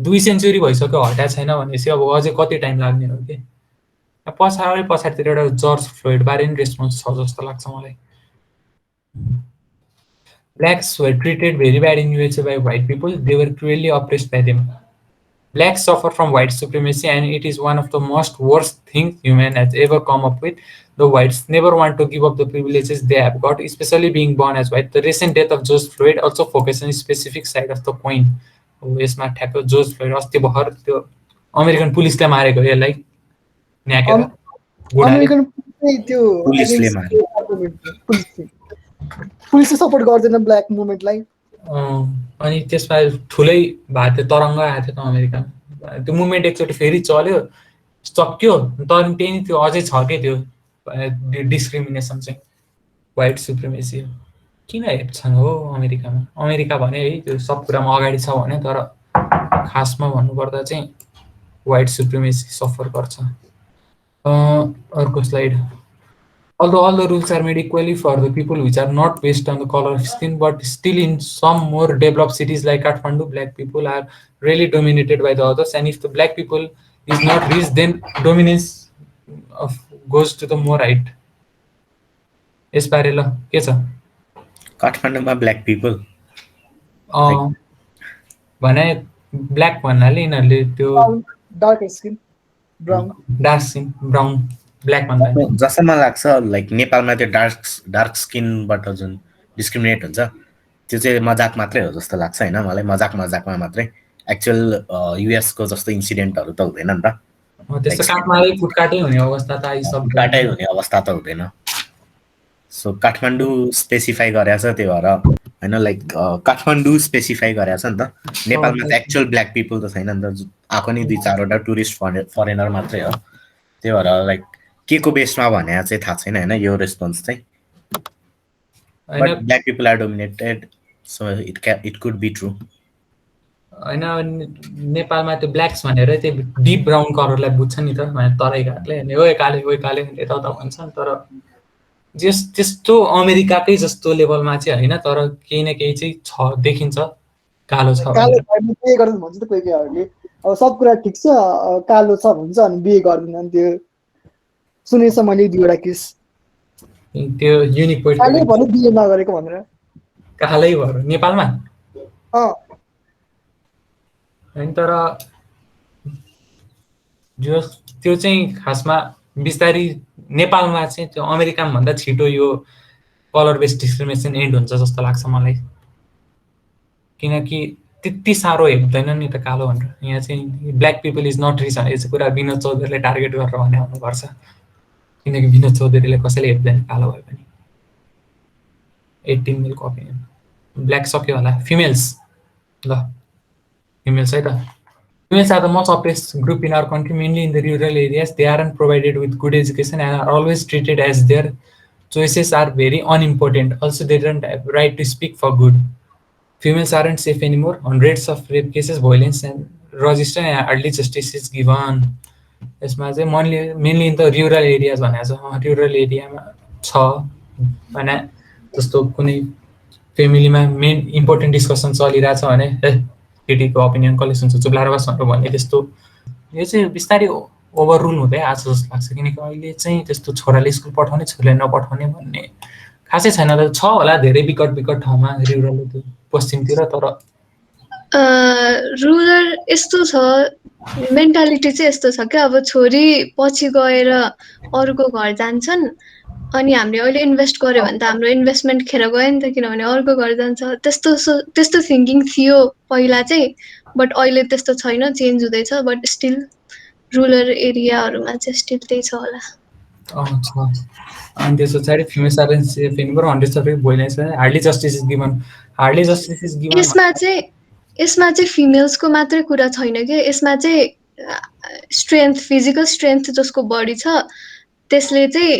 2 सेन्चुरी भइसक्यो हटाएको छैन भनेपछि अब अझै कति टाइम लाग्ने हो कि पछाडितिर एउटा जर्ज फ्लोइड बारे नि रेस्पोन्स छ जस्तो लाग्छ मलाई Blacks were treated very bad in USA by white people. They were cruelly oppressed by them. Blacks suffer from white supremacy and it is one of the most worst things human has ever come up with. The whites never want to give up the privileges they have got, especially being born as white. The recent death of George Floyd also focuses on a specific side of the coin. यसमा ठ्याक्क George फ्लोइड अस्ति भर्खर त्यो American पुलिसले मारेको यसलाई न्याकेर American त्यो पुलिसले सपोर्ट गर्दैन ब्ल्याक मुभमेन्टलाई अनि त्यसमा ठुलै भएको तरङ्ग आएको थियो त अमेरिकामा त्यो मुभमेन्ट एकचोटि फेरि चल्यो सक्यो तर त्यही त्यो अझै छ के त्यो डिस्क्रिमिनेसन चाहिँ व्हाइट सुप्रिमेसी किन हेप्छन् हो अमेरिकामा अमेरिका भने है त्यो सब कुरामा अगाडि छ भने तर खासमा भन्नुपर्दा चाहिँ व्हाइट सुप्रिमेसी सफर गर्छ अर्को slide Although all the rules are made equally for the people which are not based on the color of skin, but still in some more developed cities like Kathmandu, black people are really dominated by the others. And if the black people is not rich, then dominance goes to the more right. यसबारे ल के छ काठमाडौँमा black people भने black भन्नाले यिनीहरूले त्यो dark skin brown black भन्दा जस्तो मलाई लाग्छ लाइक नेपालमा त्यो डार्क स्किनबाट जुन डिस्क्रिमिनेट हुन्छ त्यो चाहिँ मजाक मात्रै हो जस्तो लाग्छ होइन मलाई मजाकमा मात्रै एक्चुअल युएसको जस्तो इन्सिडेन्टहरू त हुँदैन नि त त्यस्तो काठमाडौँ फुटकाटै हुने अवस्था त फुटकाटै हुने अवस्था त हुँदैन सो काठमाडौँ स्पेसिफाई गरेछ त्यो भएर होइन लाइक काठमाडौँ स्पेसिफाई गरेछ नि त नेपालमा त एक्चुअल ब्ल्याक पिपल त छैन नि त आएको नि 2-4वटा टुरिस्ट फरेनर मात्रै हो त्यही भएर लाइक के को बेसमा भने चाहिँ थाहा छैन होइन यो रेस्पोन्स चाहिँ But black people are dominated, so it could be true. होइन नेपालमा त्यो ब्ल्याक्स भनेर त्यो डिप ब्राउन कलरलाई बुझ्छ नि त तराई घाटले अनि ओए काले यता भन्छन् तर त्यस्तो अमेरिकाकै जस्तो लेभलमा चाहिँ होइन तर केही न केही चाहिँ छ देखिन्छ कालो छ बिहे गर्नु भन्छ त कोही कोहीहरूले अब सब कुरा ठिक छ कालो छ भन्छ अनि बिहे गर्दैनन् त्यो सुनेछ मैले दुईवटा केस त्यो युनिक पोइन्ट कालै भन्नु बिहे नगरेको भनेर कालै भयो नेपालमा होइन तर त्यो चाहिँ खासमा बिस्तारै नेपालमा चाहिँ त्यो अमेरिकामा भन्दा छिटो यो कलर बेस्ड डिस्क्रिमिनेसन एन्ड हुन्छ जस्तो लाग्छ मलाई किनकि त्यति साह्रो हेर्दैन नि त कालो भनेर यहाँ चाहिँ black people is not rich भनेर चाहिँ कुरा विनोद चौधरीले टार्गेट गरेर भने आउनुपर्छ किनकि विनोद चौधरीले कसैले हेर्दैन कालो भए पनि 18 मिल कपी ब्ल्याक सक्यो होला फिमेल्स ल females है त females are the most oppressed group in our country mainly in the rural areas they aren't provided with good education and are always treated as their choices are very unimportant also they don't have right to speak for good females aren't safe anymore hundreds of rape cases violence and register and hardly justice is given यसमा चाहिँ mainly in the rural areas भनेको छ rural area मा छ भने जस्तो कुनै फ्यामिलीमा मेन इम्पोर्टेन्ट डिस्कसन चलिरहेछ भने केटीको ओपिनियन कसले सुन्छ चुप्लाएर बस्नु भन्ने त्यस्तो यो चाहिँ बिस्तारै ओभररुल हुँदै आएको जस्तो लाग्छ किनकि अहिले चाहिँ त्यस्तो छोराले स्कुल पठाउने छोराले नपठाउने भन्ने खासै छैन त छ होला धेरै विकट ठाउँमा रुरल पश्चिमतिर तर रुरल यस्तो छ मेन्टालिटी चाहिँ यस्तो छ क्या अब छोरी पछि गएर अरूको घर जान्छन् अनि हामीले अहिले इन्भेस्ट गर्यो भने त हाम्रो इन्भेस्टमेन्ट खेर गयो नि त किनभने अर्को घर जान्छ त्यस्तो थिङ्किङ थियो पहिला चाहिँ बट अहिले त्यस्तो छैन चेन्ज हुँदैछ बट स्टिल रुरल एरियाहरूमा चाहिँ स्टिल त्यही छ होला अनि त्यस पछाडि फिमेल सर्भेन्ट फेन्बर हन्ड्रेड सबै भइरहेछ हार्डली जस्टिस इज गिभन यसमा चाहिँ फिमेल्सको मात्रै कुरा छैन कि यसमा चाहिँ स्ट्रेन्थ फिजिकल स्ट्रेन्थ जसको बढी छ त्यसले चाहिँ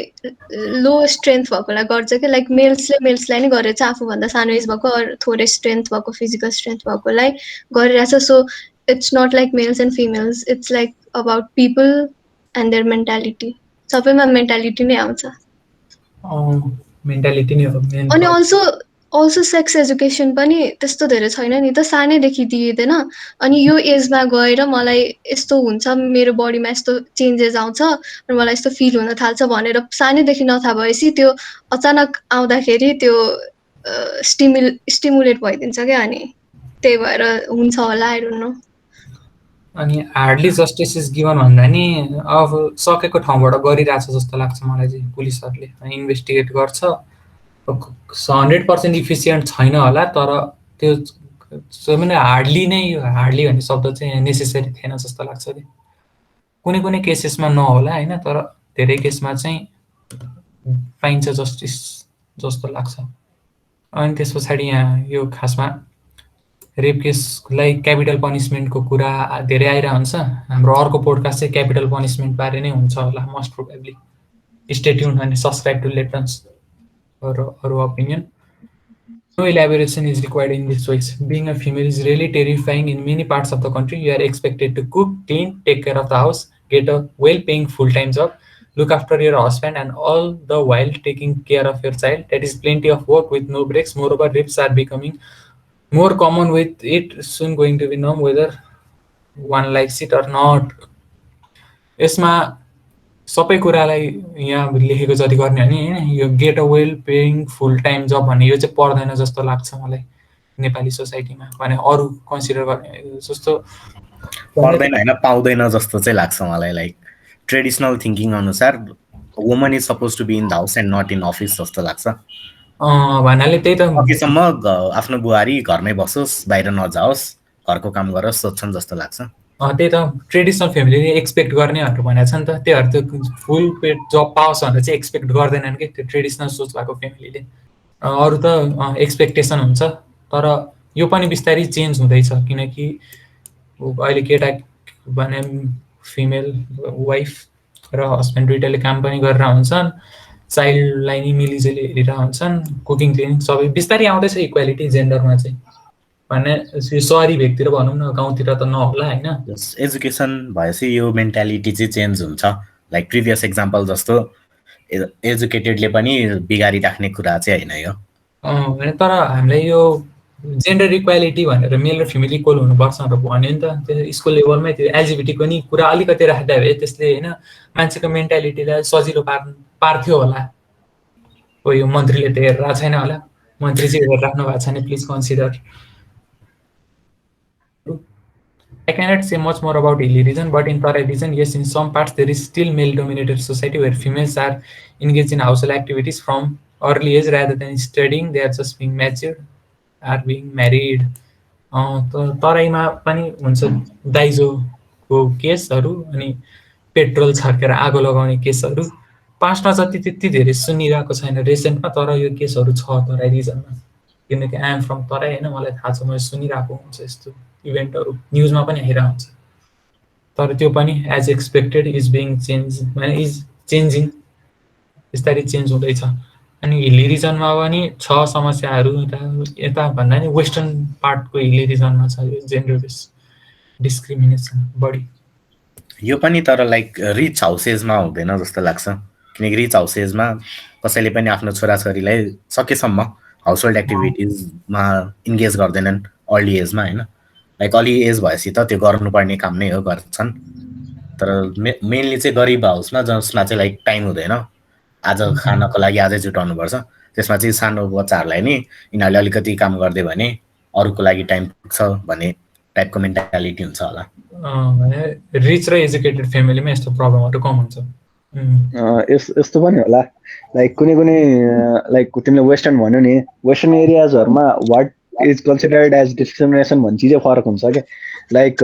लो स्ट्रेन्थ भएकोलाई गर्छ कि लाइक मेल्सलाई नै गरेछ आफूभन्दा सानो एज भएको थोरै स्ट्रेन्थ भएको फिजिकल स्ट्रेन्थ भएकोलाई गरिरहेछ so it's not like males and females it's like about people and their mentality सबैमा मेन्टालिटी नै आउँछ अनि अल्सो सेक्स एजुकेसन पनि त्यस्तो धेरै छैन नि त सानैदेखि दिइँदैन अनि यो एजमा गएर मलाई यस्तो हुन्छ मेरो बडीमा यस्तो चेन्जेस आउँछ र मलाई यस्तो फिल हुन थाल्छ भनेर सानैदेखि नथाहा भएपछि त्यो अचानक आउँदाखेरि त्यो स्टिमुलेट भइदिन्छ क्या अनि त्यही भएर हुन्छ होला आई डोन्ट नो अनि हार्डली जस्टिस इज गिभन भन्दा नि अब सकेको ठाउँबाट गरिरहेछ जस्तो लाग्छ मलाई चाहिँ पुलिसहरूले इन्भेस्टिगेट गर्छ 100% इफिसियन्ट छैन होला तर त्यो हार्डली भन्ने शब्द चाहिँ नेसेसरी थिएन जस्तो लाग्छ कि कुनै केसेसमा नहोला होइन तर धेरै केसमा चाहिँ पाइन्छ जस्टिस जस्तो लाग्छ अनि त्यस पछाडि यहाँ यो खासमा रेप केसलाई क्यापिटल पनिसमेन्टको कुरा धेरै आइरहेको हुन्छ हाम्रो अर्को पोडकास्ट चाहिँ क्यापिटल पनिसमेन्ट बारे नै हुन्छ होला मोस्ट प्रोबेबली स्टे ट्युन्ड अनि subscribe to Leptons or opinion. No elaboration is required in this choice. Being a female is really terrifying in many parts of the country. You are expected to cook, clean, take care of the house, get a well-paying full-time job, look after your husband, and all the while taking care of your child. That is plenty of work with no breaks. Moreover, rapes are becoming more common with it soon going to be known whether one likes it or not. यसमा सबै कुरालाई यहाँ लेखेको जति गर्ने भने यो get a well paying full time job भन्ने यो चाहिँ पर्दैन जस्तो लाग्छ मलाई नेपाली सोसाइटीमा भने अरू कन्सिडर गर्ने जस्तो पर्दैन हैन पाउँदैन जस्तो चाहिँ लाग्छ मलाई लाइक ट्रेडिसनल थिंकिङ अनुसार woman is suppose to be in the house and not in office जस्तो लाग्छ भन्नाले त्यही त अघिसम्म आफ्नो बुहारी घरमै बसोस् बाहिर नजाओस् घरको काम गरोस् सोच्छन् जस्तो लाग्छ त्यही त ट्रेडिसनल फ्यामिलीले एक्सपेक्ट गर्नेहरू भनेको छ नि त त्योहरू त फुल पेड जब पाओस् भनेर चाहिँ एक्सपेक्ट गर्दैनन् कि त्यो ट्रेडिसनल सोच भएको फ्यामिलीले अरू त एक्सपेक्टेसन हुन्छ तर यो पनि बिस्तारै चेन्ज हुँदैछ किनकि अहिले केटा भने फिमेल वाइफ र हस्बेन्ड दुइटाले काम पनि गरेर हुन्छन् चाइल्डलाई नि मिलिजुली हेरिरहेको हुन्छन्, कुकिङ क्लिनिङ सबै बिस्तारै आउँदैछ इक्वालिटी जेन्डरमा चाहिँ भन्ने सहरी भेगतिर भनौँ न, गाउँतिर त नहोला होइन। एजुकेसन भएपछि यो मेन्टालिटी चाहिँ चेन्ज हुन्छ। लाइक प्रिभियस एक्जाम्पल जस्तो एजुकेटेडले पनि बिगारिराख्ने कुरा चाहिँ होइन यो। तर हामीलाई यो जेन्डर इक्वालिटी भनेर मेल र फिमेल इक्वल हुनुपर्छ भनेर भन्यो नि त, त्यो स्कुल लेभलमै त्यो एलजिबिटीको नि कुरा अलिकति राख्दा भए त्यसले होइन मान्छेको मेन्टालिटीलाई सजिलो पार्थ्यो होला। हो यो मन्त्रीले त हेरिरहेको छैन होला, मन्त्री चाहिँ हेरिराख्नु भएको छैन, please consider. I cannot say much more about Hilly region, but in Tarai region, yes, in some parts there is still male-dominated society where females are engaged in household activities from early age rather than studying. They are just being matured, are being married. तराईमा पनि हुन्छ दाइजोको केसहरू अनि petrol छर्केर आगो लगाउने केसहरू। पास्टमा जति त्यति धेरै सुनिरहेको छैन रिसेन्टमा, तर यो केसहरू छ तराई रिजनमा, किनकि आई एम फ्रम तराई होइन, मलाई थाहा छ, मैले सुनिरहेको हुन्छ यस्तो इभेन्टहरू, न्युजमा पनि आइरहेको हुन्छ। तर त्यो पनि as expected is being change, माने इज चेन्जिङ, बिस्तारै चेन्ज हुँदैछ। अनि हिली रिजनमा पनि छ समस्याहरू, यता भन्दा नि वेस्टर्न पार्टको हिली रिजनमा छ यो जेन्डर बेस्ड डिस्क्रिमिनेसन बढी। यो पनि तर लाइक रिच हाउसेसमा हुँदैन जस्तो लाग्छ, किनकि रिच हाउसेसमा कसैले पनि आफ्नो छोराछोरीलाई सकेसम्म हाउसहोल्ड एक्टिभिटिजमा इन्गेज गर्दैनन् अर्ली एजमा होइन। लाइक अलि एज भएपछि त त्यो गर्नुपर्ने काम नै हो, गर्छन्। तर मेनली चाहिँ गरिब हाउसमा जसमा चाहिँ लाइक टाइम हुँदैन, आज खानको लागि आजै जुटाउनुपर्छ, त्यसमा चाहिँ सानो बच्चाहरूलाई नि यिनीहरूले अलिकति काम गरिदियो भने अरूको लागि टाइम पुग्छ भन्ने टाइपको मेन्टालिटी हुन्छ होला। भने रिच र एजुकेटेड फ्यामिलीमा यस्तो प्रब्लमहरू कम हुन्छ। यस्तो पनि होला, लाइक कुनै कुनै लाइक तिमीले वेस्टर्न भन्यो नि, वेस्टर्न एरियाजहरूमा what is considered as discrimination भन्ने चिजै फरक हुन्छ क्या। Like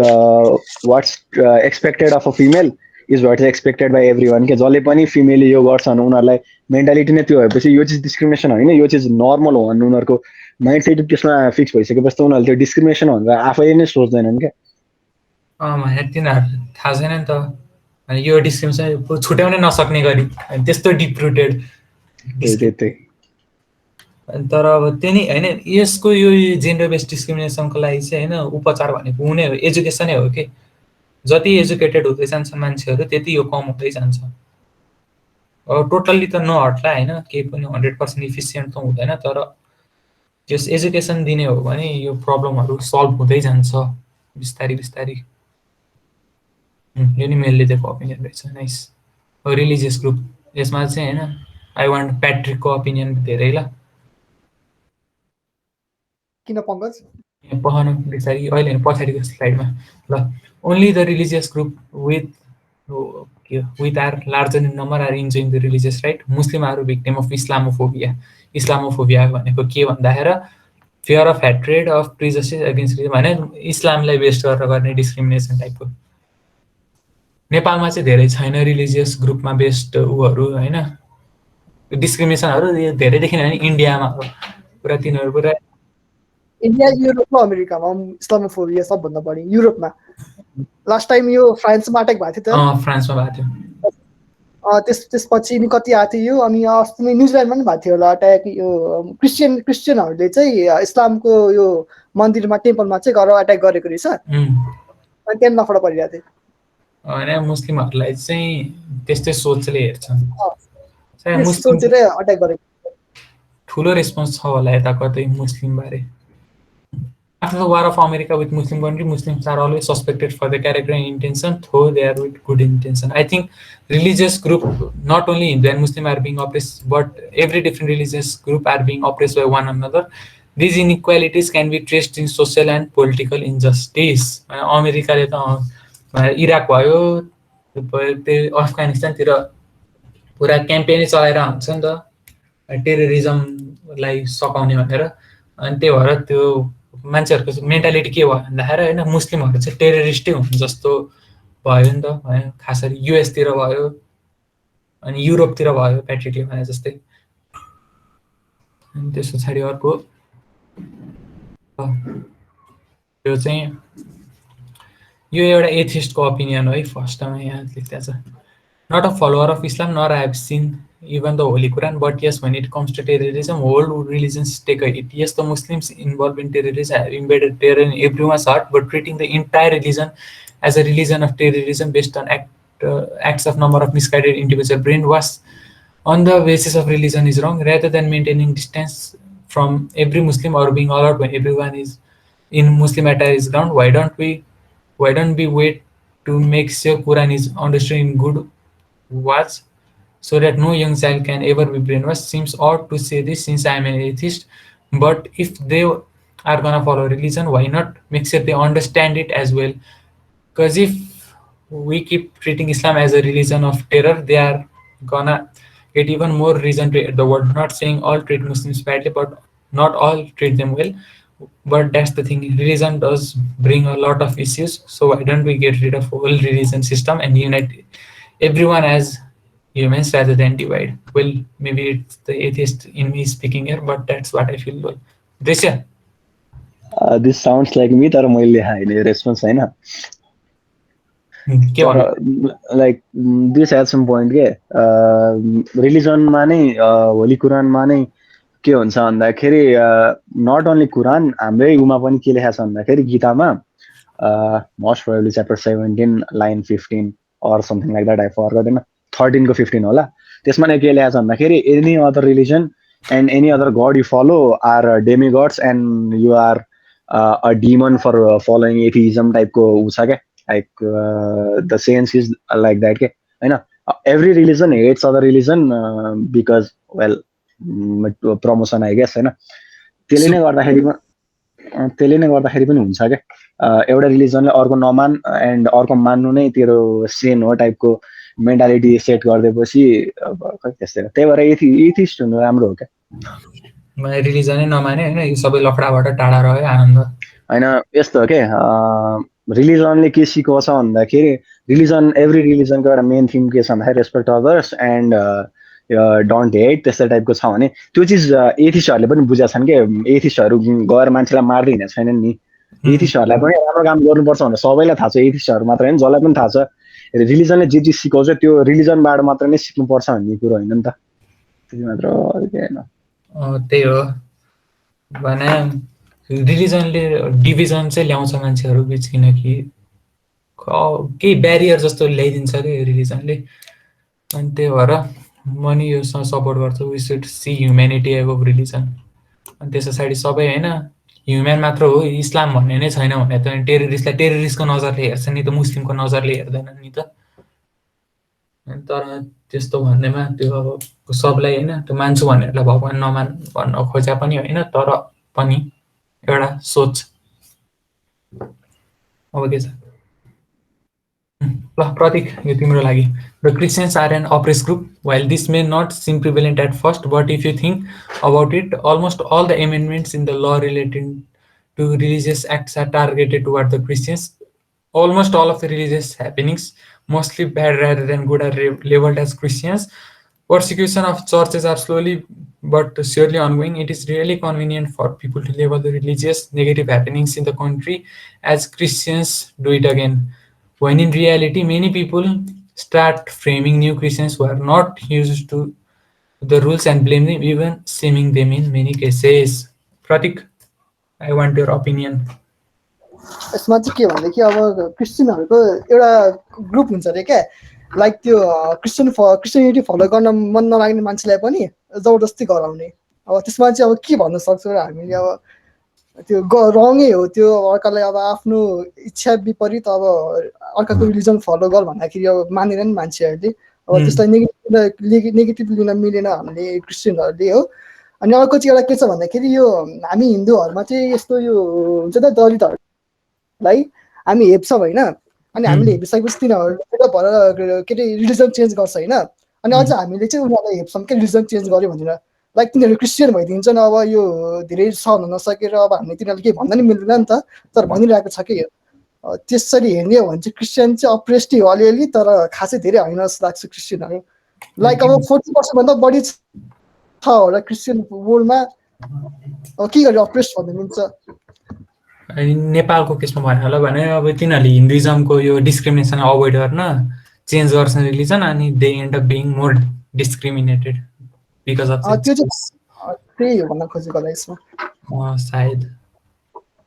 what's expected of a female is what is expected by everyone. क्या जसले पनि फिमेलले यो गर्छन् उनीहरूलाई मेन्टालिटी नै त्यो भएपछि यो चिज डिस्क्रिमिनेसन होइन, यो चिज नर्मल हो भन्नु उनीहरूको माइन्ड सेट त्यसमा फिक्स भइसकेपछि त उनीहरूले त्यो डिस्क्रिमिनेसन भनेर आफैले नै सोच्दैनन् क्या। भने तिनीहरू थाहा छैन नि त, अनि यो डिस्क्रिमिनेसन छुट्याउनै नसक्ने गरी त्यस्तो डिप रुटेड। तर अब त्यो नि होइन, यसको यो जेन्डर बेस्ड डिस्क्रिमिनेसनको लागि चाहिँ होइन उपचार भनेको हुने हो, एजुकेसनै हो कि। जति एजुकेटेड हुँदै जान्छ मान्छेहरू त्यति यो कम हुँदै जान्छ। टोटल्ली त नहट्ला होइन, केही पनि 100% इफिसियन्ट त हुँदैन, तर त्यस एजुकेसन दिने हो भने यो प्रब्लमहरू सल्भ हुँदै जान्छ बिस्तारै बिस्तारै। यो नि मेलले दिएको ओपिनियन रहेछ। नाइस। रिलिजियस ग्रुप यसमा चाहिँ होइन आई वान्ट प्याट्रिकको ओपिनियन धेरै। ल किन पङ्कज पहन बिस्तारै अहिले पछाडिको स्लाइडमा। ल only the religious group with our larger in number are enjoying the religious right. Muslim are victim of Islamophobia. Islamophobia भनेको के भन्दाखेरि fear of hatred of prejudice against religion, भने इस्लामलाई बेस्ड गरेर गर्ने डिस्क्रिमिनेसन टाइपको। नेपालमा चाहिँ धेरै छैन रिलिजियस ग्रुपमा बेस्ड उहरू होइन डिस्क्रिमिनेसनहरू, धेरै देखिन भने इन्डियामा हो पुरा, तिनीहरू पुरा। इन्डिया, युरोप र अमेरिकामा इस्लामोफोबिया सबभन्दा बढी। युरोपमा लास्ट टाइम यो फ्रान्समा अट्याक भएको थियो त, फ्रान्समा भएको थियो। त्यसपछि नि कति आएको थियो यो, अनि अस्ति न्युजिल्यान्डमा पनि भएको थियो होला अट्याक। यो क्रिस्चियनहरूले चाहिँ इस्लामको यो मन्दिरमा टेम्पलमा चाहिँ गएर अट्याक गरेको रहेछ, अनि त्यहाँ लफडा परिरहेको थियो। होइन मुस्लिमहरूलाई चाहिँ त्यस्तै सोचले हेर्छन्, सोचेर अट्याक गरेको। ठुलो रेस्पोन्स छ होला यता कतै मुस्लिम बारे। After the war of America with Muslim country, Muslims are always suspected for their character and intention, though they are with good intention. I think religious group, not only Hindu and Muslim are being oppressed, but every different religious group are being oppressed by one another. These inequalities can be traced in social and political injustice. अमेरिकाले त Iraq भयो, त्यो अफगानिस्तानतिर पुरा क्याम्पेनै चलाएर हुन्छ नि त टेररिजमलाई सकाउने भनेर। अनि त्यही भएर त्यो मान्छेहरूको मेन्टालिटी के भयो भन्दाखेरि होइन मुस्लिमहरू चाहिँ टेररिस्टै हुन् जस्तो भयो नि त होइन। खास गरी युएसतिर भयो अनि युरोपतिर भयो प्याट्रिकले भने जस्तै। अनि त्यस पछाडि अर्को यो चाहिँ यो एउटा एथिस्टको ओपिनियन हो है, फर्स्टमा यहाँ लेख्दा छ not a follower of Islam, nor I have seen even the Holy Quran. But yes, when it comes to terrorism, all religions take a hit. Yes, the Muslims involved in terrorism have embedded terror in everyone's heart, but treating the entire religion as a religion of terrorism based on acts of number of misguided individual brainwash on the basis of religion is wrong. Rather than maintaining distance from every Muslim or being all out when everyone is in Muslim attire is ground, why don't we wait to make sure Quran is understood in good words so that no young child can ever be brainwashed? Seems odd to say this since I am an atheist, but if they are gonna follow religion, why not make sure they understand it as well? Because if we keep treating Islam as a religion of terror, they are gonna get even more reason to hate the world. Not saying all treat Muslims badly, but not all treat them well. But that's the thing. Religion does bring a lot of issues. So why don't we get rid of whole religion system and unite everyone as humans rather than divide? Well, maybe it's the atheist in me speaking here, but that's what I feel. Well, Drisha, this sounds like me तर मैले हाइने response होइन के तर भन्नु? Like this has some point के रिलिजनमा नै होली कुरानमा नै के हुन्छ भन्दाखेरि नट ओन्ली कुरान हाम्रै उमा पनि के लेखेको छ भन्दाखेरि गीतामा most probably chapter 17 line 15 or something like that I forgot होइन 13 को 15 होला त्यसमा नै के लेखेको छ भन्दाखेरि any other religion and any other god you follow are demigods and you are a demon for following atheism टाइपको ऊ छ क्या like the sense is like that के हैन every religion hates other religion because well promotion I guess हैन त्यसले नै गर्दाखेरि पनि हुन्छ के एउटा रिलिजनले अर्को नमान एन्ड अर्को मान्नु नै तेरो सेन हो टाइपको मेन्टालिटी सेट गर्दैपछि खै त्यस्तै हो त्यही भएर एथिस्ट हुनु राम्रो हो क्या रिलिजनै नमाने हैन यो सबै लफडाबाट टाढा रह्यो आनन्द हैन यस्तो हो के रिलिजनले के सिकाउँछ भन्दाखेरि रिलिजन एभ्री रिलिजनको एउटा मेन थिम के छ भन्दाखेरि respect others and don't hate त्यस्तो टाइपको छ भने त्यो चिज एथिस्टहरूले पनि बुझेका छन् कि एथिस्टहरू गएर मान्छेलाई मार्दै हिँडेको छैनन् नि एथिस्टहरूलाई पनि राम्रो काम गर्नुपर्छ भनेर सबैलाई थाहा छ एथिस्टहरू मात्र होइन जसलाई पनि थाहा छ रिलिजनले जे चिज सिकाउँछ त्यो रिलिजनबाट मात्र नै सिक्नुपर्छ भन्ने कुरो होइन नि त त्यति मात्र होइन त्यही हो भने रिलिजनले डिभिजन चाहिँ ल्याउँछ मान्छेहरू बिच किनकि केही ब्यारियर जस्तो ल्याइदिन्छ कि रिलिजनले अनि त्यही भएर म नि यो सपोर्ट गर्छु we should see humanity above religion अनि त्यस पछाडि सबै होइन ह्युम्यान मात्र हो इस्लाम भन्ने नै छैन भने त टेररिस्टलाई टेररिस्टको नजरले हेर्छ नि त मुस्लिमको नजरले हेर्दैन नि त तर त्यस्तो भन्नेमा त्यो अब सबलाई होइन त्यो मान्छु भनेरलाई भगवान नमान भन्न खोजा पनि होइन तर पनि एउटा सोच अब के छ ल प्रतीक यो तिम्रो लागि The Christians are an oppressed group. While this may not seem prevalent at first, but if you think about it, almost all the amendments in the law relating to religious acts are targeted toward the Christians. Almost all of the religious happenings, mostly bad rather than good, are labeled as Christians. Persecution of churches are slowly but surely ongoing. It is really convenient for people to label the religious negative happenings in the country as Christians do it again. When in reality, many people start framing new Christians who are not used to the rules and blame them, even shaming them in many cases. Pratik, I want your opinion. यसमा चाहिँ के भनेदेखि अब क्रिस्चियनहरूको एउटा group हुन्छ अरे क्या like त्यो क्रिस्चियनिटी फलो गर्न मन नलाग्ने मान्छेलाई पनि जबरजस्ती गराउने अब त्यसमा चाहिँ अब के भन्न सक्छौँ र हामीले अब त्यो रङै हो त्यो अर्कालाई अब आफ्नो इच्छा विपरीत अब अर्काको रिलिजन फलो गर भन्दाखेरि अब मानेन नि मान्छेहरूले अब त्यसलाई नेगेटिभ लिन मिलेन हामीले क्रिस्चियनहरूले हो अनि अर्को चाहिँ एउटा के छ भन्दाखेरि यो हामी हिन्दूहरूमा चाहिँ यस्तो यो हुन्छ नि दलितहरूलाई हामी हेप्छौँ होइन अनि हामीले हेपिसकेपछि तिनीहरू भएर के अरे रिलिजन चेन्ज गर्छ होइन अनि अझ हामीले चाहिँ उनीहरूलाई हेप्छौँ कि रिलिजन चेन्ज गर्यो भनेर लाइक तिनीहरू क्रिस्चियन भइदिन्छन् अब यो धेरै सहन हुन नसकेर अब हामीले तिनीहरूले केही भन्दा नि मिल्दैन नि त तर भनिरहेको छ कि त्यसरी हेर्ने हो भने चाहिँ क्रिस्चियन चाहिँ अप्रेस्टी हो अलिअलि तर खासै धेरै होइन जस्तो लाग्छ क्रिस्चियनहरू लाइक अब 40% बढी छ होला क्रिस्चियन वर्ल्डमा अब के गरी अप्रेस्ट भन्नु मिल्छ नेपालको केसमा भन्नु होला भने अब तिनीहरूले हिन्दुइजमको यो डिस्क्रिमिनेसन अभोइड गर्न चेन्ज गर्छन् रिलिजन अनि they and up being more discriminated because of त्यो चाहिँ त्यही हो भन्न खोजेको होला यसमा। सायद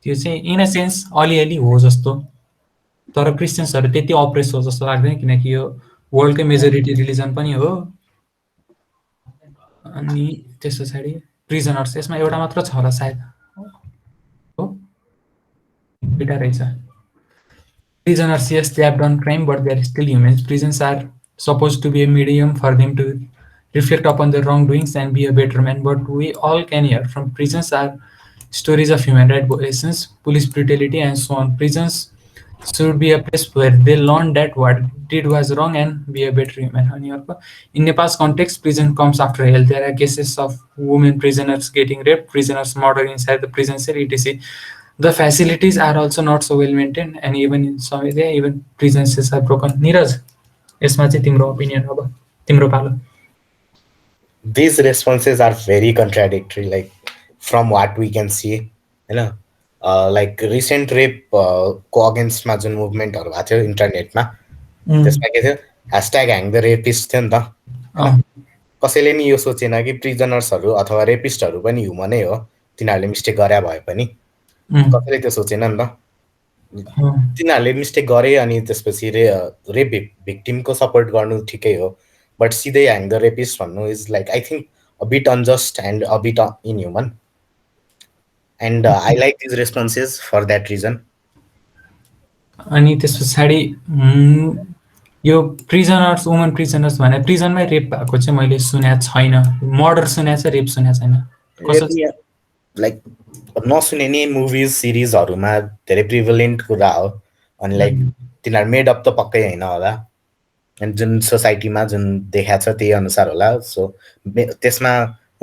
त्यो चाहिँ इन अ सेन्स अलिअलि हो जस्तो, तर क्रिस्चियन्सहरू त्यति अप्रेस हो जस्तो लाग्दैन किनकि यो वर्ल्डकै मेजोरिटी रिलिजन पनि हो। अनि त्यस पछाडि प्रिजनर्स यसमा एउटा मात्र छ होला सायद, हो दुईटा रहेछ। Prisoners, yes, they have done crime, but they are still humans. Prisons are supposed to be a medium for them to reflect upon their wrongdoings and be a better man. But we all can hear from prisons are stories of human rights violations, police brutality, and so on. Prisons should be a place where they learn that what did was wrong and be a better human. In Nepal's context, prison comes after hell. There are cases of women prisoners getting raped, prisoners murdered inside the prison cell, etc. The facilities are also not so well maintained, and even in some area, even prison cells are broken. Neeraj, यसमा चाहिँ तिम्रो opinion अब तिम्रो पालो। These responses are very contradictory, like from what we can see, you know, like recent rape को against मा जुन मुभमेन्टहरु भएको थियो इन्टरनेटमा, त्यसमा के थियो #hang the rapist थियो नि त। कसैले नि यो सोचेन कि प्रिजनर्सहरु अथवा रेपिस्टहरु पनि ह्युमनै हो, तिनीहरुले मिस्टेक गरे भए पनि। कसैले त्यो सोचेन नि त। तिनीहरुले मिस्टेक गरे अनि त्यसपछि रेप भिक्टिमको सपोर्ट गर्नु ठिकै हो, बट सिधै ह्याङ द रेपिस्ट भन्नु is like I think a bit unjust and a bit inhuman, and I like these responses for that reason. अनि त्यस पछाडि यो प्रिजनर्स, वुमन प्रिजनर्स भने प्रिजनमै रेप भएको चाहिँ मैले सुनेको छैन। मर्डर सुनेको छ, रेप सुनेको छैन। लाइक नसुने नि मुभिज सिरिजहरुमा धेरै प्रिभलेन्ट कुरा हो, अनि लाइक तिनीहरु मेड अप त पक्कै हैन होला, अनि जुन सोसाइटीमा जुन देखाएको छ त्यही अनुसार होला। सो त्यसमा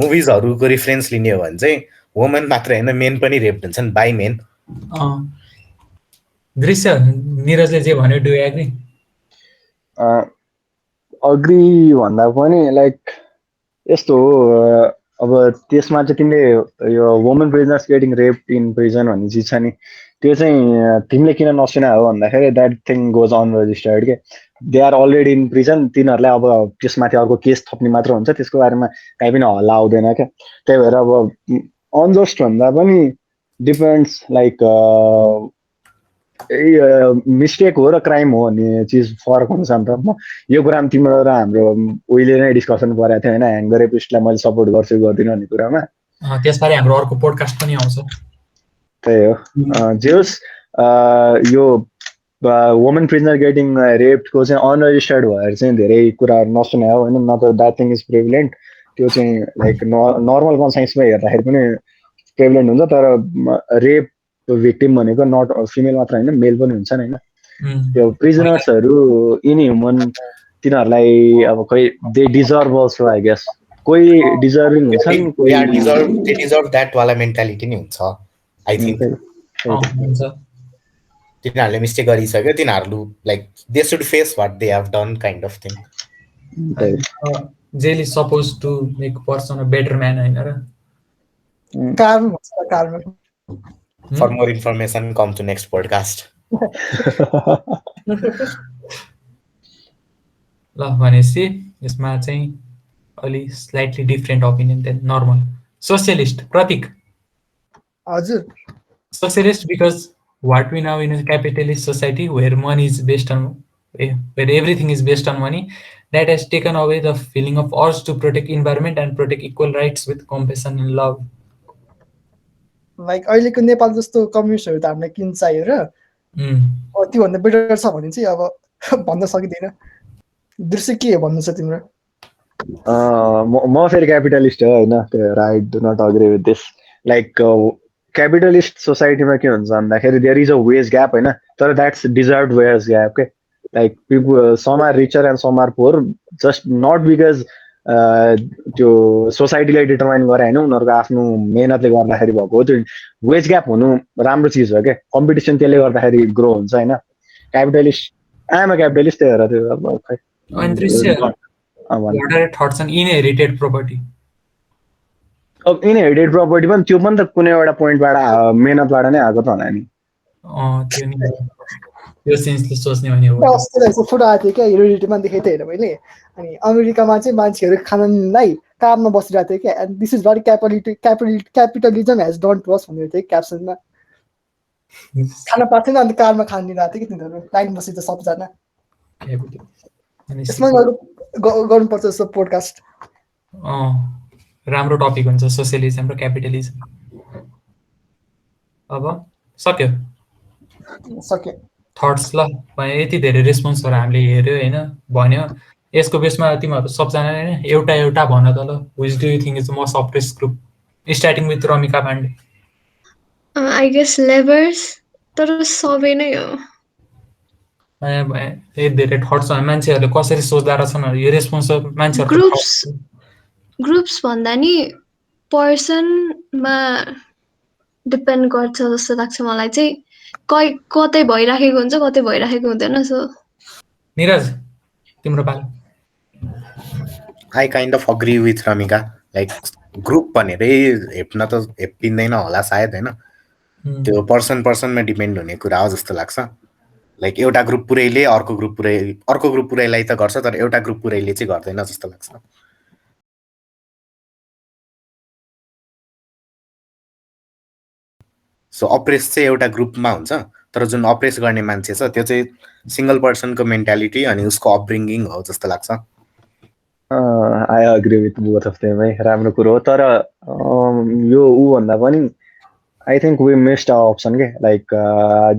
मुभिजहरुको रेफरेन्स लिने हो भने चाहिँ वुमन मात्र हैन मेन पनि रेप हुन्छन् बाइ मेन। दृश्य निरजले जे भन्यो, डु एग्री? अग्री भन्दा पनि लाइक यस्तो हो, अब त्यसमा चाहिँ तिमीले यो woman prisoners getting rape in prison भन्ने चिज छ नि, त्यो चाहिँ तिमीले किन नसुना हो भन्दाखेरि द्याट थिङ गोज अनरजिस्टर्ड के। They are already in prison, तिनीहरूलाई अब त्यसमाथि अर्को केस थप्ने मात्र हुन्छ, त्यसको बारेमा काहीँ पनि हल्ला आउँदैन क्या। त्यही भएर अब अनजस्ट भन्दा पनि डिपेन्ड्स, लाइक मिस्टेक हो र क्राइम हो भन्ने चिज फरक हुन्छ नि त। म यो कुरामा तिम्रो र हाम्रो उहिले नै डिस्कसन परेको थियो होइन, ह्याङ द रेपिस्टलाई मैले सपोर्ट गर्छु गर्दिनँ भन्ने कुरामा। त्यसबारे हाम्रो अर्को पोडकास्ट पनि आउँछ। त्यही हो। जे होस्, यो वुमन प्रिजनर गेटिङ रेप्डको चाहिँ अनरजिस्टर्ड भएर चाहिँ धेरै कुराहरू नसुने हो होइन, न त द्याट थिङ इज प्रिभिलेन्ट। त्यो चाहिँ लाइक नर्मल कन्साइन्समा हेर्दाखेरि पनि प्रिभिलेन्ट हुन्छ, तर रेप भिक्टिम भनेको नट फिमेल मात्र होइन, मेल पनि हुन्छन् होइन। त्यो प्रिजनर्सहरू इनह्युमन, तिनीहरूलाई अब खै they deserve also I guess. कोही डिजर्भिङ हुन्छन्, कोही दे डिजर्भ द्याट वाला मेन्टालिटी नि हुन्छ आई थिंक। तिनीहरूले मिस्टेक गरिसक्यो, तिनीहरू like they should face what they have done kind of thing. Jail is suppose to make person a better man हैन र। कार्म भन्छ कार्म। For more information, come to next podcast. ल भनेपछि यसमा चाहिँ अलि slightly different opinion than normal. Socialist Pratik. हजुर, socialist because what we now in a capitalist society where money is based on, where everything is based on money, that has taken away the feeling of urge to protect environment and protect equal rights with compassion and love. Like अहिलेको नेपाल जस्तो कम्युनिस्टहरू त हामीलाई किन चाहियो र, त्योभन्दा better छ भने चाहिँ अब भन्न सकिँदैन। दृश्य के हो भन्नु छ तिम्रो? म फेरि क्यापिटलिस्ट हो होइन, I do not agree with this. Like capitalist सोसाइटीमा के हुन्छ भन्दाखेरि there is a wage gap होइन, तर द्याट्स डिजर्भ वेज ग्याप के। Like people some are richer and some are poor, just not because त्यो सोसाइटीलाई डिटर्माइन गरे होइन, उनीहरूको आफ्नो मेहनतले गर्दाखेरि भएको हो। त्यो वेज ग्याप हुनु राम्रो चिज हो क्या, कम्पिटिसन त्यसले गर्दाखेरि ग्रो हुन्छ होइन। क्यापिटलिस्ट, आइएम अ क्यापिटलिस्ट, त्यही भएर त्यो अब खै। इनहेरिटेड प्रोपर्टी, अब इनहेरिटेड प्रोपर्टी पनि त्यो पनि त कुनै एउटा पोइन्टबाट मेहनतबाट नै आएको त होला नि। त्यो सेन्सले सोच्ने भने हो अस्ट्रेलियाको फोटो आएको थियो क्या हेरिडिटीमा देखेको थिएँ होइन मैले अनि अमेरिकामा चाहिँ मान्छेहरू खानालाई कारमा बसिरहेको थियो क्या and this is very capitalism has done to us भनेको थियो क्याप्सनमा खाना पाएको थिएन अन्त कारमा खान दिइरहेको थियो कि तिनीहरू लाइन बसिन्छ सबजना यसमा गर्नुपर्छ जस्तो पोडकास्ट राम्रो टपिक हुन्छ सोसियलिजम र क्यापिटलिजम अब सक्यो थट्स ल यति धेरै रेस्पोन्सहरू हामीले हेऱ्यो होइन भन्यो यसको बेसमा तिमीहरू सबजनाले नै एउटा भन त ल which do you think is the most suppress group starting with Ramika Pandey I guess labours तर सबै नै हो धेरै थट्स मान्छेहरूले कसरी सोच्दा रहेछन् यो रेस्पोन्स मान्छेहरू ग्रुप्स भन्दा नि पर्सनमा डिपेन्ड गर्छ जस्तो लाग्छ मलाई चाहिँ कतै भइराखेको हुन्छ कतै भइराखेको हुँदैन सो निरज तिम्रो पालो I kind of agree with Ramika like group भनेरै हेप्न त हेपिँदैन होला सायद होइन त्यो पर्सनमा डिपेन्ड हुने कुरा हो जस्तो लाग्छ लाइक एउटा ग्रुप पुरैले अर्को ग्रुप पुरैलाई त गर्छ तर एउटा ग्रुप पुरैले चाहिँ गर्दैन जस्तो लाग्छ सो अप्रेस चाहिँ एउटा ग्रुपमा हुन्छ तर जुन अप्रेस गर्ने मान्छे छ त्यो चाहिँ सिंगल पर्सनको मेन्टालिटी अनि उसको अपब्रिङ्गिङ हो जस्तो लाग्छ I agree with both of them है राम्रो कुरो हो तर यो भन्दा पनि I think we missed option के लाइक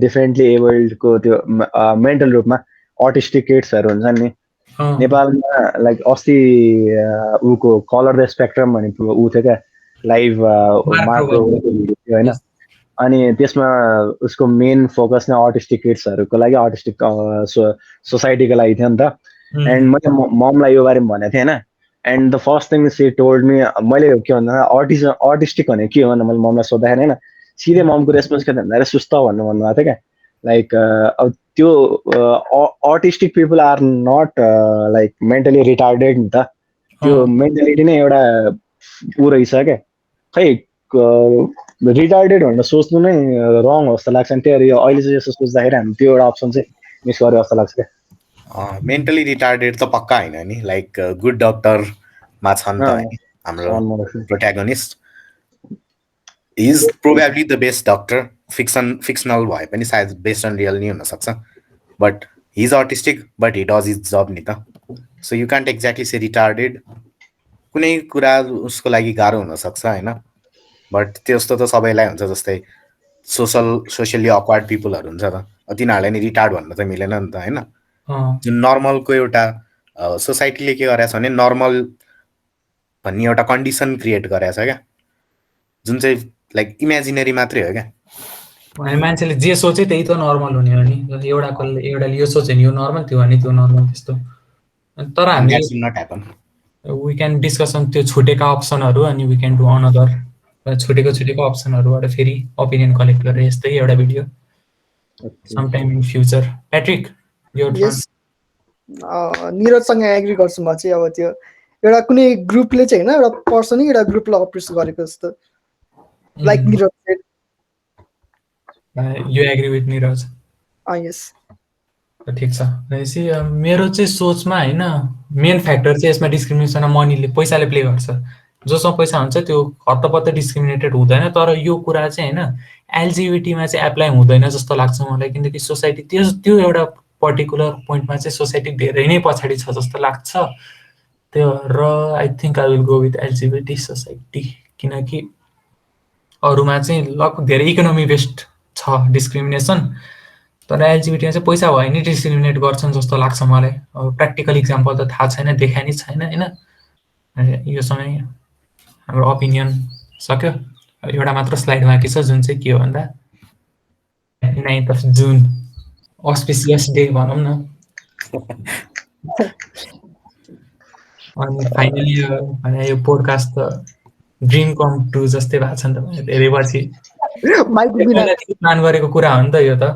डिफरेन्टली एबल्डको त्यो मेन्टल रूपमा अटिस्टिक किड्सहरू हुन्छन् नि नेपालमा लाइक अस्ति ऊको कलर द स्पेक्ट्रम भन्ने ऊ थियो क्या लाइभ मार्को होइन अनि त्यसमा उसको मेन फोकस नै अटिस्टिक किड्सहरूको लागि अटिस्टिक सोसाइटीको लागि थियो नि त एन्ड मैले ममलाई यो बारेमा भनेको थिएँ होइन and the first thing C told me मैले के भन्दा अटिस्टिक भने के हो भने मैले ममलाई सोद्धाखेरि होइन सिधै ममको रेस्पोन्स के भन्दाखेरि सुस्त भन्नुभएको थियो क्या लाइक अब त्यो autistic people are not like mentally retarded नि त त्यो मेन्टालिटी नै एउटा ऊ रहेछ क्या खै रिटार्डेड भनेर सोच्नु नै रङ हो जस्तो लाग्छ नि त्यही यो अहिले चाहिँ यसो सोच्दाखेरि हामी त्यो एउटा अप्सन चाहिँ मिस गर्यो जस्तो लाग्छ क्या मेन्टली रिटार्डेड त पक्का होइन नि लाइक गुड डक्टरमा छ नि त हाम्रो protagonist is probably the best doctor fictional भए पनि सायद बेस्ड अन रियल नै हुनसक्छ but he is autistic but he does is जब नि त so you can't exactly say retarded कुनै कुरा उसको लागि गाह्रो हुनसक्छ होइन बट त्यस्तो त सबैलाई हुन्छ जस्तै सोसियली अक्वार्ड पिपलहरू हुन्छ त तिनीहरूलाई नि रिटार्ड भन्न त मिलेन नि त होइन जुन नर्मलको एउटा सोसाइटीले के गरेछ भने नर्मल भन्ने एउटा कन्डिसन क्रिएट गरेछ क्या जुन चाहिँ लाइक इमेजिनेरी मात्रै हो क्या मान्छेले जे सोचे त्यही त नर्मल हुने हो नि एउटाले यो सोच्यो नि यो नर्मल त्यो भने त्यो नर्मल त्यस्तो तर हामी वी क्यान डिस्कस अन त्यो छुटेका अप्सनहरू अनि वी क्यान डु अनदर छुटेको अप्सनहरूबाट फेरि ओपिनियन कलेक्ट गरेर यस्तै एउटा video sometime in future Patrick निरजसँग एग्री गर्छु म चाहिँ अब त्यो एउटा कुनै ग्रुपले चाहिँ होइन एउटा पर्सनै एउटा ग्रुपलाई अप्रेस गरेको जस्तो like Niraj you agree with Niraj yes ठिक छ भनेपछि मेरो चाहिँ सोचमा होइन मेन फ्याक्टर चाहिँ यसमा डिस्क्रिमिनेसन मनीले पैसाले प्ले गर्छ जोसँग पैसा हुन्छ त्यो हत्तपत्त डिस्क्रिमिनेटेड हुँदैन तर यो कुरा चाहिँ होइन एलजिबिटीमा चाहिँ एप्लाई हुँदैन जस्तो लाग्छ मलाई किनकि सोसाइटी त्यो एउटा पर्टिकुलर पोइन्टमा चाहिँ सोसाइटी धेरै नै पछाडि छ जस्तो लाग्छ त्यो र I think I will go with LGBT society किनकि अरूमा चाहिँ लगभग धेरै इकोनोमी बेस्ड छ डिस्क्रिमिनेसन तर एलजिबिटीमा चाहिँ पैसा भयो नि डिस्क्रिमिनेट गर्छन् जस्तो लाग्छ मलाई अब प्र्याक्टिकल इक्जाम्पल त थाहा छैन देखाइ नै छैन होइन यो समय हाम्रो ओपिनियन सक्यो एउटा मात्र स्लाइड बाँकी छ जुन चाहिँ के हो भन्दा 9th of June अस्पिसियस डे भनौँ न अनि फाइनली यो पोडकास्ट त ड्रिम कम ट्रु जस्तै भएको छ नि त धेरै पछि प्लान गरेको कुरा हो नि त यो त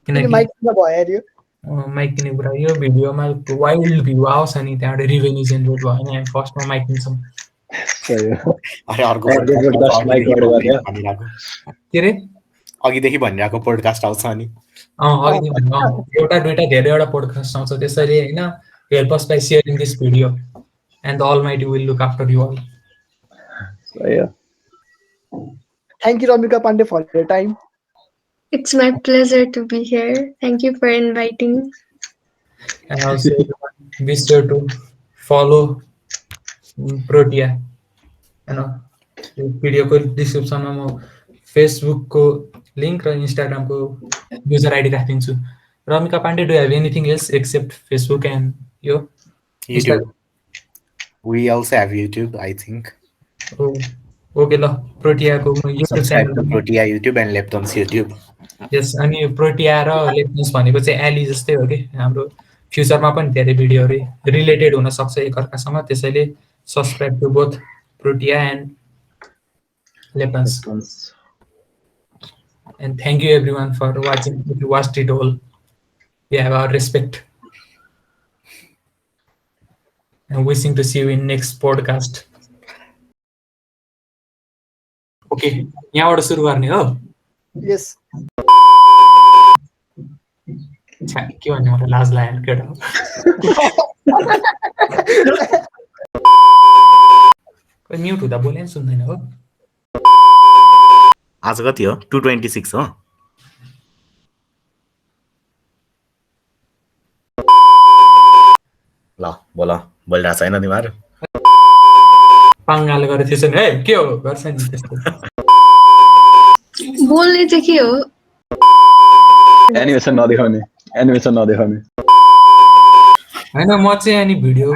किनकि माइक किन्ने कुरा यो भिडियोमा वाइल्ड भ्यू आओस् अनि त्यहाँबाट रिभेन्यू जेनेरेट भयो भने हामी फर्स्टमा माइक किन्छौँ के अरे अघिदेखि भनिरहेको पोडकास्ट आउँछ अनि अघि एउटा दुईटा धेरैवटा पोडकास्ट आउँछ त्यसरी होइन help us by sharing this video and the almighty will look after you all Thank you, Ramika Pandey, for your time. It's my pleasure to be here. Thank you for inviting. And also be sure to follow Protea. भिडियोको डिस्क्रिप्सनमा म फेसबुकको link र इन्स्टाग्रामको user ID राखिदिन्छु. Ramika Pandey, do have anything else except Facebook and यो YouTube. We also have YouTube, I think. Okay ल प्रोटियाको YouTube Subscribe to channel Protea YouTube and Leptons YouTube. Yes. अनि प्रोटिया र लेप्टन्स भनेको चाहिँ एली जस्तै हो कि हाम्रो फ्युचरमा पनि धेरै भिडियोहरू रिलेटेड हुनसक्छ एकअर्कासँग. त्यसैले subscribe to both Protea and Leptons. And thank you everyone for watching. If you watched it all, we have our respect. And wishing to see you in next podcast. Okay, यहाँबाट सुरु गर्ने हो. Yes. के भन्ने मलाई लाज लाग्यो केटा. म्युट हुँदा बोले पनि सुन्दैन हो. आज कति हो? 226 हो. ल बोल बोलिरहेको छैन तिमीहरू. पाङ्गाले गरेर थिएछ नि है के हो गर्छ नि त्यस्तो. बोल्ने चाहिँ के हो? एनिमेसन नदेखाउने होइन म चाहिँ अनि भिडियो